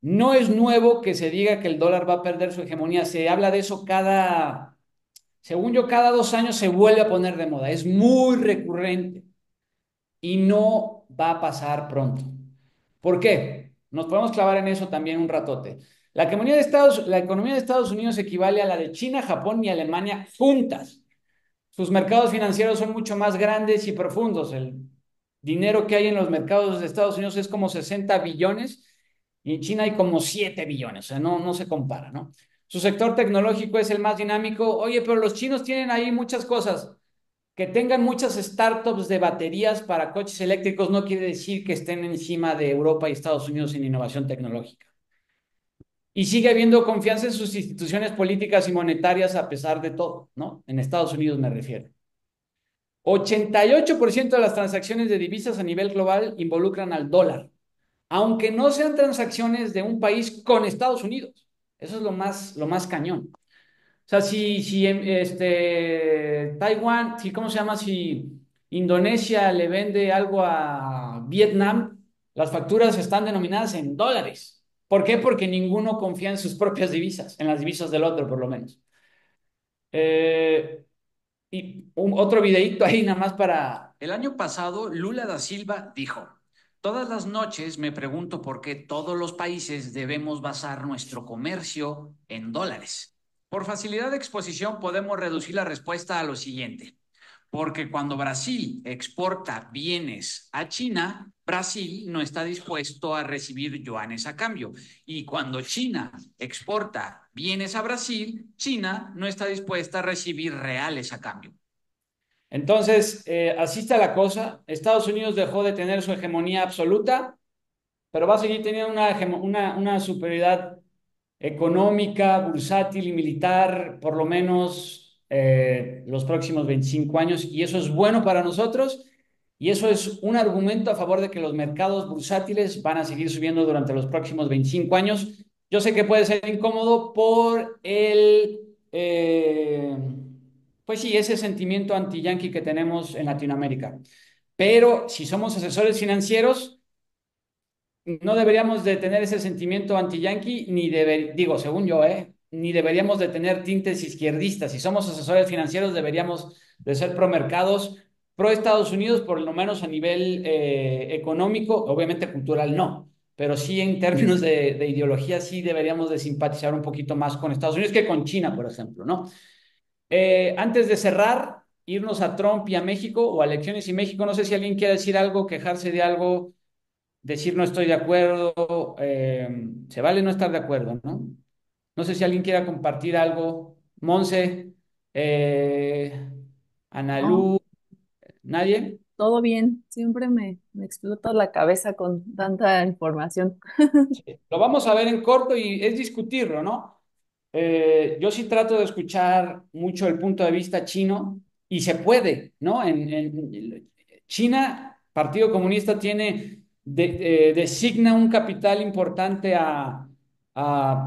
No es nuevo que se diga que el dólar va a perder su hegemonía. Se habla de eso según yo, cada 2 años se vuelve a poner de moda. Es muy recurrente y no va a pasar pronto. ¿Por qué? Nos podemos clavar en eso también un ratote. La economía de Estados Unidos equivale a la de China, Japón y Alemania juntas. Sus mercados financieros son mucho más grandes y profundos. El dinero que hay en los mercados de Estados Unidos es como 60 billones y en China hay como 7 billones. O sea, no se compara, ¿no? Su sector tecnológico es el más dinámico. Oye, pero los chinos tienen ahí muchas cosas. Que tengan muchas startups de baterías para coches eléctricos no quiere decir que estén encima de Europa y Estados Unidos en innovación tecnológica. Y sigue habiendo confianza en sus instituciones políticas y monetarias a pesar de todo, ¿no? En Estados Unidos me refiero. 88% de las transacciones de divisas a nivel global involucran al dólar, aunque no sean transacciones de un país con Estados Unidos. Eso es lo más cañón. O sea, si Taiwán, ¿cómo se llama? Si Indonesia le vende algo a Vietnam, las facturas están denominadas en dólares. ¿Por qué? Porque ninguno confía en sus propias divisas, en las divisas del otro, por lo menos. Y otro videíto ahí nada más para... El año pasado, Lula da Silva dijo: todas las noches me pregunto por qué todos los países debemos basar nuestro comercio en dólares. Por facilidad de exposición podemos reducir la respuesta a lo siguiente. Porque cuando Brasil exporta bienes a China, Brasil no está dispuesto a recibir yuanes a cambio. Y cuando China exporta bienes a Brasil, China no está dispuesta a recibir reales a cambio. Entonces, así está la cosa. Estados Unidos dejó de tener su hegemonía absoluta, pero va a seguir teniendo una superioridad económica, bursátil y militar, por lo menos los próximos 25 años, y eso es bueno para nosotros, y eso es un argumento a favor de que los mercados bursátiles van a seguir subiendo durante los próximos 25 años. Yo sé que puede ser incómodo por pues sí, ese sentimiento anti-yanqui que tenemos en Latinoamérica, pero si somos asesores financieros, no deberíamos de tener ese sentimiento anti-yanqui, digo, según yo, ni deberíamos de tener tintes izquierdistas. Si somos asesores financieros, deberíamos de ser pro mercados, pro Estados Unidos, por lo menos a nivel económico, obviamente cultural no, pero sí en términos de ideología, sí deberíamos de simpatizar un poquito más con Estados Unidos que con China, por ejemplo, ¿no? Antes de cerrar, irnos a Trump y a México o a elecciones y México. No sé si alguien quiere decir algo, quejarse de algo, decir no estoy de acuerdo. Se vale no estar de acuerdo, ¿no? No sé si alguien quiera compartir algo. Monse, eh, No, Analú, ¿nadie? todo bien. Siempre me explota la cabeza con tanta información. Lo vamos a ver en corto y es discutirlo, ¿no? Yo sí trato de escuchar mucho el punto de vista chino y se puede, ¿no? En China, Partido Comunista tiene, designa un capital importante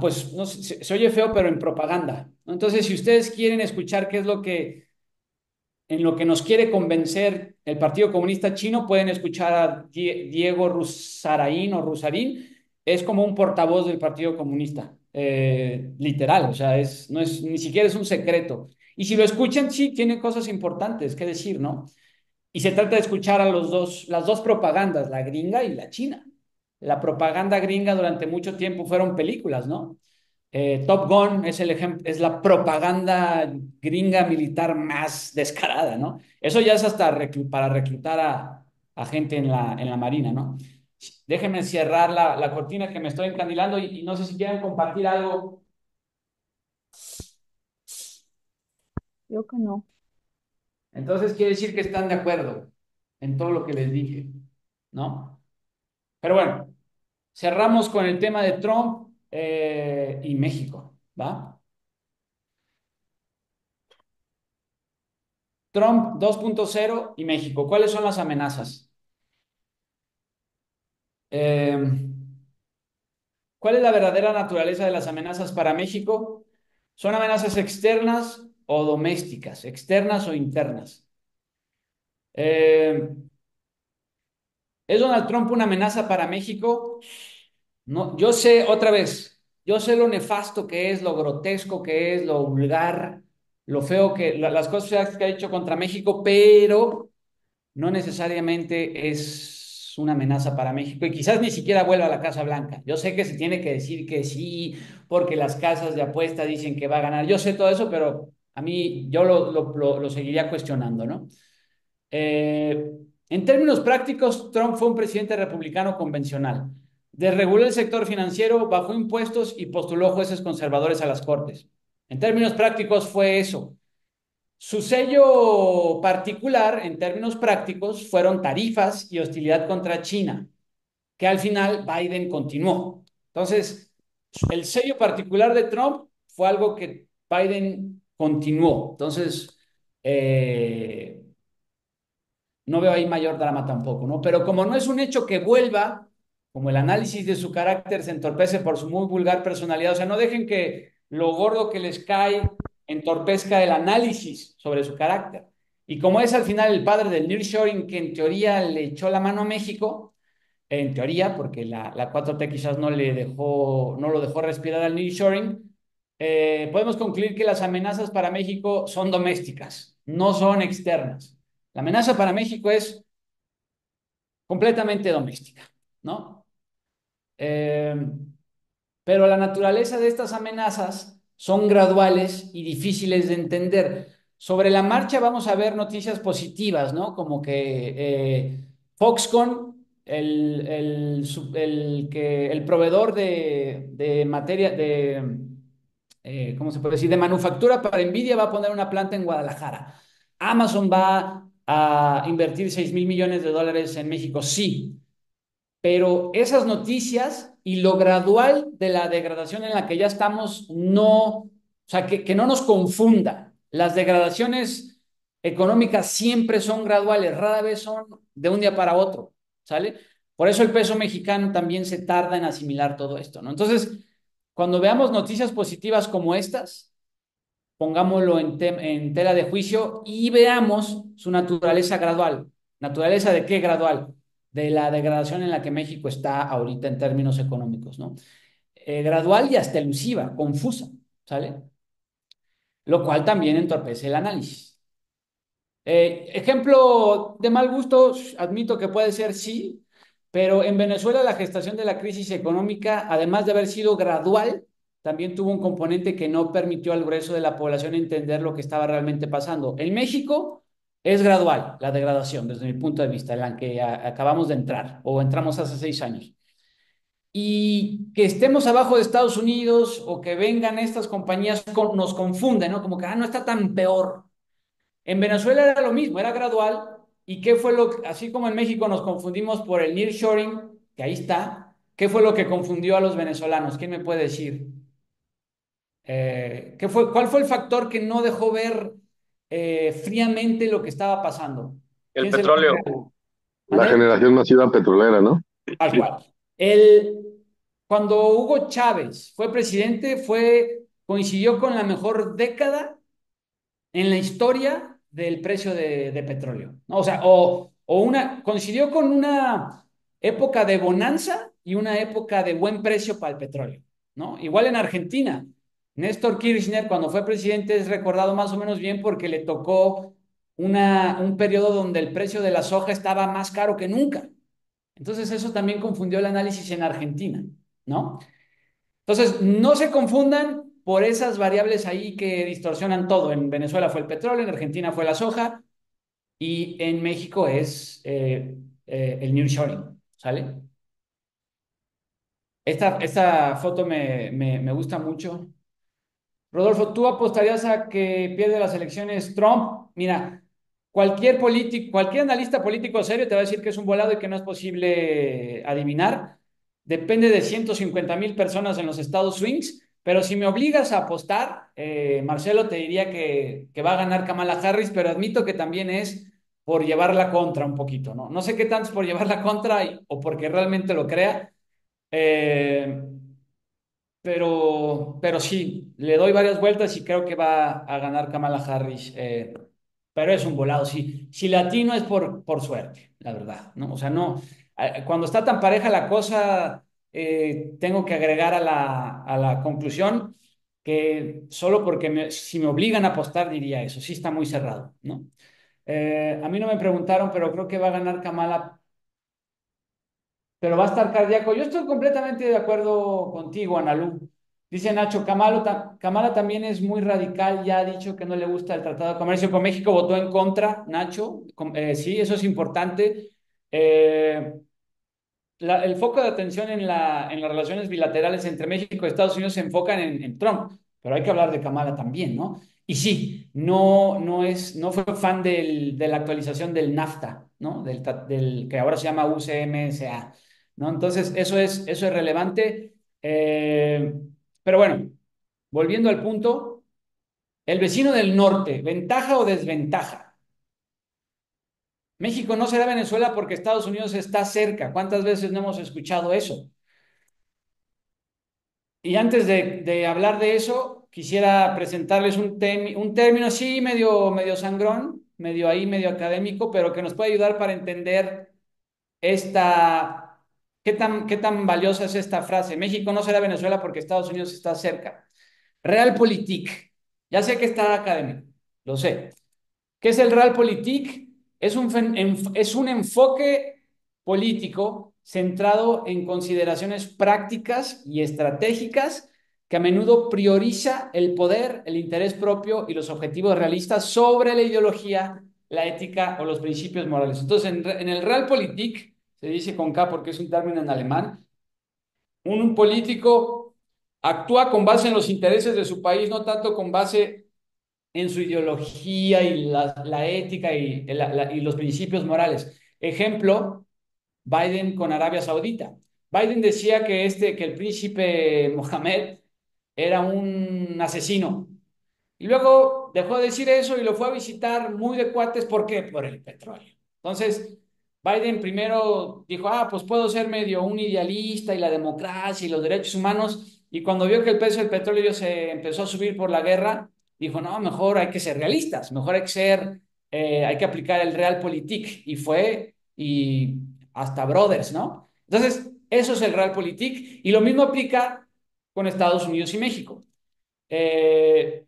pues, no sé, se oye feo, pero en propaganda, ¿no? Entonces, si ustedes quieren escuchar qué es lo que en lo que nos quiere convencer el Partido Comunista Chino, pueden escuchar a Diego Rusarain o Rusarín, es como un portavoz del Partido Comunista, literal, o sea, no es, ni siquiera es un secreto. Y si lo escuchan, sí, tiene cosas importantes que decir, ¿no? Y se trata de escuchar a las dos propagandas, la gringa y la china. La propaganda gringa durante mucho tiempo fueron películas, ¿no? Top Gun es el ejemplo, es la propaganda gringa militar más descarada, ¿no? Eso ya es hasta para reclutar a gente en la marina, ¿no? Déjenme cerrar la cortina que me estoy encandilando y no sé si quieren compartir algo. Creo que no. Entonces quiere decir que están de acuerdo en todo lo que les dije, ¿no? Pero bueno, cerramos con el tema de Trump y México, ¿va? Trump 2.0 y México. ¿Cuáles son las amenazas? Eh, ¿Cuál es la verdadera naturaleza de las amenazas para México? ¿Son amenazas externas o domésticas? ¿Externas o internas? Eh, ¿Es Donald Trump una amenaza para México? No, yo sé, otra vez, yo sé lo nefasto que es, lo grotesco que es, lo vulgar, lo feo las cosas que ha hecho contra México, pero no necesariamente es una amenaza para México y quizás ni siquiera vuelva a la Casa Blanca. Yo sé que se tiene que decir que sí, porque las casas de apuesta dicen que va a ganar. Yo sé todo eso, pero a mí yo lo seguiría cuestionando, ¿no? Eh, en términos prácticos, Trump fue un presidente republicano convencional. Desreguló el sector financiero, bajó impuestos y postuló jueces conservadores a las cortes. En términos prácticos fue eso. Su sello particular, en términos prácticos, fueron tarifas y hostilidad contra China, que al final Biden continuó. Entonces, el sello particular de Trump fue algo que Biden continuó. Entonces, eh, no veo ahí mayor drama tampoco, ¿no? Pero como no es un hecho que vuelva, como el análisis de su carácter se entorpece por su muy vulgar personalidad, o sea, no dejen que lo gordo que les cae entorpezca el análisis sobre su carácter. Y como es al final el padre del nearshoring que en teoría le echó la mano a México, en teoría, porque la 4T quizás no lo dejó respirar al nearshoring, podemos concluir que las amenazas para México son domésticas, no son externas. La amenaza para México es completamente doméstica, ¿no? Eh, pero la naturaleza de estas amenazas son graduales y difíciles de entender. Sobre la marcha vamos a ver noticias positivas, ¿no? Como que Foxconn, el proveedor de materia, ¿cómo se puede decir? De manufactura para Nvidia va a poner una planta en Guadalajara. Amazon va a invertir $6,000 millones en México, sí, pero esas noticias y lo gradual de la degradación en la que ya estamos, no, o sea, que no nos confunda. Las degradaciones económicas siempre son graduales, rara vez son de un día para otro, ¿sale? Por eso el peso mexicano también se tarda en asimilar todo esto, ¿no? Entonces, cuando veamos noticias positivas como estas, pongámoslo en tela de juicio y veamos su naturaleza gradual. ¿Naturaleza de qué gradual? De la degradación en la que México está ahorita en términos económicos, ¿no? Gradual y hasta elusiva, confusa, ¿sale? Lo cual también entorpece el análisis. Ejemplo de mal gusto, admito que puede ser sí, pero en Venezuela la gestación de la crisis económica, además de haber sido gradual, también tuvo un componente que no permitió al grueso de la población entender lo que estaba realmente pasando. En México, es gradual la degradación desde mi punto de vista, en la que acabamos de entrar o entramos hace 6 años. Y que estemos abajo de Estados Unidos o que vengan estas compañías nos confunden, ¿no? Como que, no está tan peor. En Venezuela era lo mismo, era gradual. ¿Y qué fue así como en México nos confundimos por el nearshoring, que ahí está, qué fue lo que confundió a los venezolanos? ¿Quién me puede decir? ¿Cuál fue el factor que no dejó ver fríamente lo que estaba pasando? El ¿Quién se lo petróleo. La ¿Mande? generación masiva petrolera, ¿no? Tal cual. El, Cuando Hugo Chávez fue presidente, coincidió con la mejor década en la historia del precio de petróleo, ¿no? O sea, coincidió con una época de bonanza y una época de buen precio para el petróleo, ¿no? Igual en Argentina. Néstor Kirchner, cuando fue presidente, es recordado más o menos bien porque le tocó un periodo donde el precio de la soja estaba más caro que nunca. Entonces eso también confundió el análisis en Argentina, ¿no? Entonces, no se confundan por esas variables ahí que distorsionan todo. En Venezuela fue el petróleo, en Argentina fue la soja y en México es el nearshoring, ¿sale? Esta foto me gusta mucho. Rodolfo, ¿tú apostarías a que pierde las elecciones Trump? Mira, cualquier político, cualquier analista político serio te va a decir que es un volado y que no es posible adivinar. Depende de 150,000 personas en los estados swings, pero si me obligas a apostar, Marcelo, te diría que va a ganar Kamala Harris, pero admito que también es por llevar la contra un poquito, ¿no? No sé qué tanto es por llevar la contra o porque realmente lo crea. Eh, pero sí, le doy varias vueltas y creo que va a ganar Kamala Harris. Pero es un volado, sí. Si latino es por suerte, la verdad, ¿no? O sea, no. Cuando está tan pareja la cosa, tengo que agregar a la conclusión que solo porque si me obligan a apostar diría eso. Sí está muy cerrado, ¿no? A mí no me preguntaron, pero creo que va a ganar Kamala, pero va a estar cardíaco. Yo estoy completamente de acuerdo contigo, Analú. Dice Nacho, Kamala también es muy radical, ya ha dicho que no le gusta el Tratado de Comercio con México, votó en contra, Nacho. Sí, eso es importante. Eh, el foco de atención en las relaciones bilaterales entre México y Estados Unidos se enfocan en Trump, pero hay que hablar de Kamala también, ¿no? Y sí, no fue fan de la actualización del NAFTA, ¿no? Del que ahora se llama UCMSA, ¿no? Entonces, eso es relevante. Pero bueno, volviendo al punto, el vecino del norte, ¿ventaja o desventaja? México no será Venezuela porque Estados Unidos está cerca. ¿Cuántas veces no hemos escuchado eso? Y antes de hablar de eso, quisiera presentarles un término así medio sangrón, medio ahí, medio académico, pero que nos puede ayudar para entender esta, qué tan valiosa es esta frase. México no será Venezuela porque Estados Unidos está cerca. Realpolitik. Ya sé que está académico, lo sé. ¿Qué es el Realpolitik? Es un enfoque político centrado en consideraciones prácticas y estratégicas que a menudo prioriza el poder, el interés propio y los objetivos realistas sobre la ideología, la ética o los principios morales. Entonces, en el Realpolitik, se dice con K porque es un término en alemán, un político actúa con base en los intereses de su país, no tanto con base en su ideología y la ética y los principios morales. Ejemplo, Biden con Arabia Saudita. Biden decía que el príncipe Mohammed era un asesino. Y luego dejó de decir eso y lo fue a visitar muy de cuates. ¿Por qué? Por el petróleo. Entonces, Biden primero dijo, pues puedo ser medio un idealista y la democracia y los derechos humanos. Y cuando vio que el precio del petróleo se empezó a subir por la guerra, dijo, no, mejor hay que ser realistas, mejor hay que aplicar el Realpolitik. Y hasta Brothers, ¿no? Entonces, eso es el Realpolitik. Y lo mismo aplica con Estados Unidos y México. El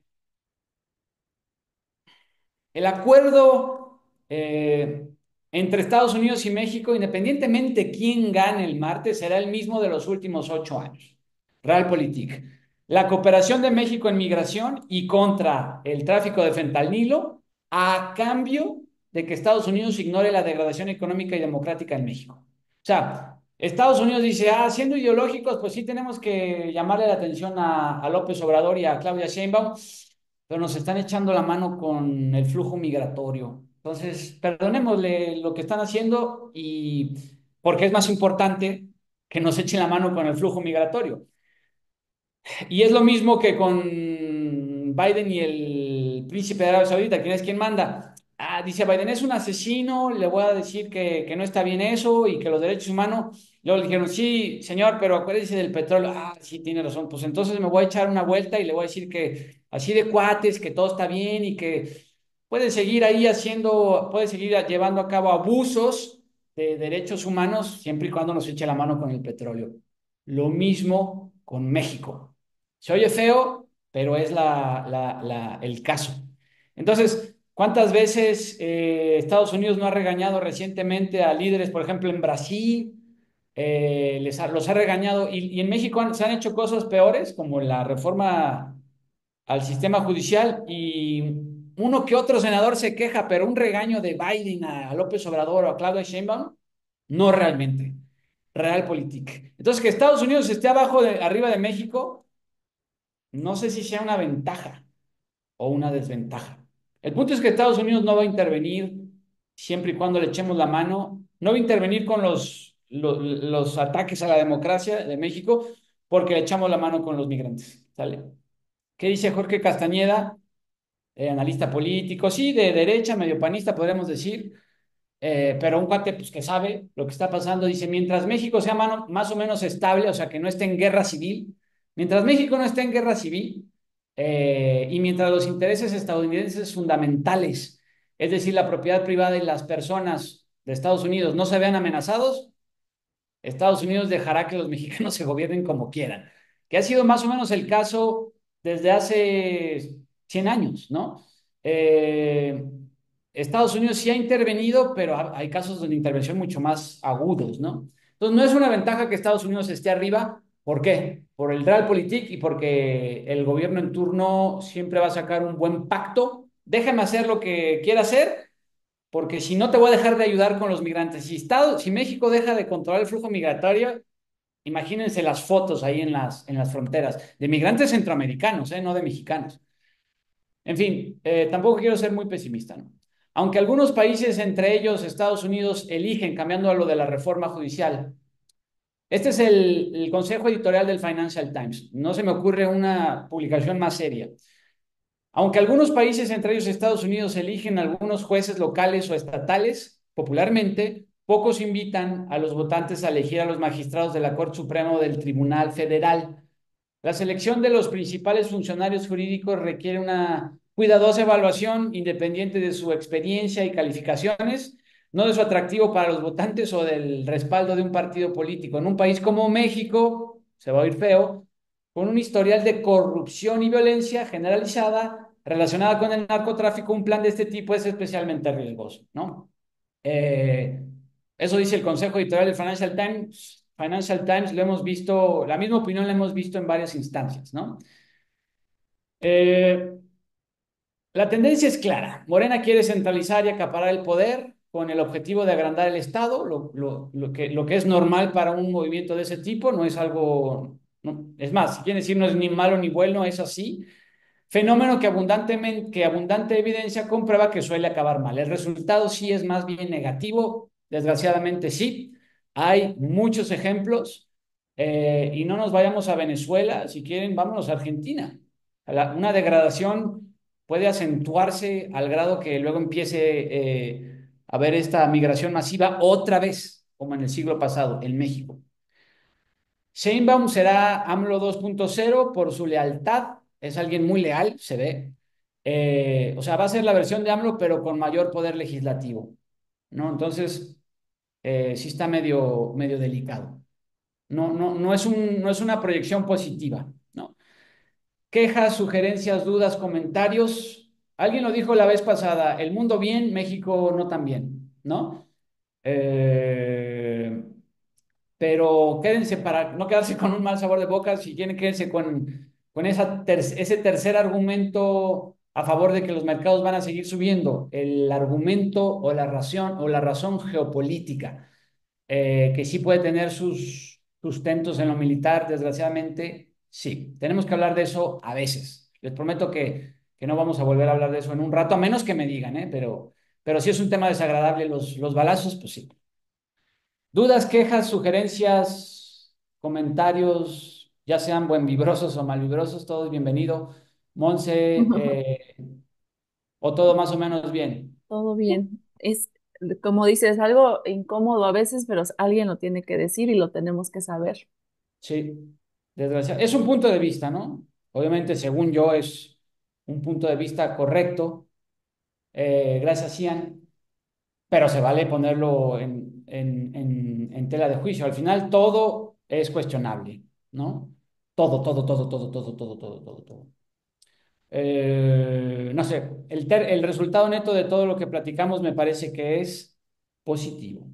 acuerdo entre Estados Unidos y México, independientemente quién gane el martes, será el mismo de los últimos 8 años. Realpolitik. La cooperación de México en migración y contra el tráfico de fentanilo a cambio de que Estados Unidos ignore la degradación económica y democrática en México. O sea, Estados Unidos dice, siendo ideológicos, pues sí tenemos que llamarle la atención a López Obrador y a Claudia Sheinbaum, pero nos están echando la mano con el flujo migratorio. Entonces, perdonémosle lo que están haciendo y porque es más importante que nos echen la mano con el flujo migratorio. Y es lo mismo que con Biden y el príncipe de Arabia Saudita, ¿quién es quien manda? Dice Biden, es un asesino, le voy a decir que no está bien eso y que los derechos humanos. Luego le dijeron, sí, señor, pero acuérdese del petróleo. Sí, tiene razón. Pues entonces me voy a echar una vuelta y le voy a decir que así de cuates, que todo está bien y que puede seguir ahí puede seguir llevando a cabo abusos de derechos humanos siempre y cuando nos eche la mano con el petróleo. Lo mismo con México. Se oye feo, pero es el caso. Entonces, ¿cuántas veces Estados Unidos no ha regañado recientemente a líderes, por ejemplo, en Brasil? Los ha regañado y en México se han hecho cosas peores, como la reforma al sistema judicial y uno que otro senador se queja, pero un regaño de Biden a López Obrador o a Claudia Sheinbaum, no realmente. Realpolitik. Entonces, que Estados Unidos esté arriba de México, no sé si sea una ventaja o una desventaja. El punto es que Estados Unidos no va a intervenir siempre y cuando le echemos la mano, no va a intervenir con los ataques a la democracia de México porque le echamos la mano con los migrantes. ¿Sale? ¿Qué dice Jorge Castañeda, analista político? Sí, de derecha, medio panista, podríamos decir. Pero un cuate pues, que sabe lo que está pasando, dice, mientras México sea más o menos estable, o sea, que no esté en guerra civil, mientras México no esté en guerra civil, y mientras los intereses estadounidenses fundamentales, es decir, la propiedad privada y las personas de Estados Unidos no se vean amenazados, Estados Unidos dejará que los mexicanos se gobiernen como quieran, que ha sido más o menos el caso desde hace 100 años, ¿no? Eh, Estados Unidos sí ha intervenido, pero hay casos de intervención mucho más agudos, ¿no? Entonces, no es una ventaja que Estados Unidos esté arriba. ¿Por qué? Por el Realpolitik y porque el gobierno en turno siempre va a sacar un buen pacto. Déjame hacer lo que quiera hacer porque si no te voy a dejar de ayudar con los migrantes. Si México deja de controlar el flujo migratorio, imagínense las fotos ahí en las fronteras, de migrantes centroamericanos, no de mexicanos. En fin, tampoco quiero ser muy pesimista, ¿no? Aunque algunos países, entre ellos Estados Unidos, eligen, cambiando a lo de la reforma judicial, este es el consejo editorial del Financial Times. No se me ocurre una publicación más seria. Aunque algunos países, entre ellos Estados Unidos, eligen algunos jueces locales o estatales, popularmente, pocos invitan a los votantes a elegir a los magistrados de la Corte Suprema o del Tribunal Federal. La selección de los principales funcionarios jurídicos requiere una cuidadosa evaluación independiente de su experiencia y calificaciones, no de su atractivo para los votantes o del respaldo de un partido político. En un país como México, se va a oír feo, con un historial de corrupción y violencia generalizada relacionada con el narcotráfico, un plan de este tipo es especialmente riesgoso, ¿no? Eh, Eso dice el Consejo Editorial del Financial Times. Financial Times lo hemos visto, la misma opinión la hemos visto en varias instancias, ¿no? Eh, la tendencia es clara. Morena quiere centralizar y acaparar el poder con el objetivo de agrandar el Estado, lo que es normal para un movimiento de ese tipo, no es algo, es más, si quieren decir no es ni malo ni bueno, es así. Fenómeno que abundante evidencia comprueba que suele acabar mal. El resultado sí es más bien negativo, desgraciadamente sí. Hay muchos ejemplos y no nos vayamos a Venezuela, si quieren, vámonos a Argentina. Una degradación puede acentuarse al grado que luego empiece a haber esta migración masiva otra vez, como en el siglo pasado, en México. Sheinbaum será AMLO 2.0 por su lealtad, es alguien muy leal, se ve. O sea, va a ser la versión de AMLO, pero con mayor poder legislativo, ¿no? Entonces, sí está medio delicado. No es una proyección positiva, ¿no? Quejas, sugerencias, dudas, comentarios. Alguien lo dijo la vez pasada, el mundo bien, México no tan bien, ¿no? Eh, pero quédense para no quedarse con un mal sabor de boca, si quieren quédense con ese tercer argumento a favor de que los mercados van a seguir subiendo, el argumento o la razón geopolítica, que sí puede tener sus sustentos en lo militar, desgraciadamente, sí. Tenemos que hablar de eso a veces. Les prometo que no vamos a volver a hablar de eso en un rato, a menos que me digan, ¿eh? Pero si es un tema desagradable los balazos, pues sí. Dudas, quejas, sugerencias, comentarios, ya sean buenvibrosos o malvibrosos, todo es bienvenido. Monse, o todo más o menos bien. Todo bien. Es, como dices, algo incómodo a veces, pero alguien lo tiene que decir y lo tenemos que saber. Sí, desgraciado. Es un punto de vista, ¿no? Obviamente, según yo, es un punto de vista correcto. Gracias, Ian. Pero se vale ponerlo en tela de juicio. Al final, todo es cuestionable, ¿no? Todo, todo, todo, todo, todo, todo, todo, todo, todo. No sé, el resultado neto de todo lo que platicamos me parece que es positivo.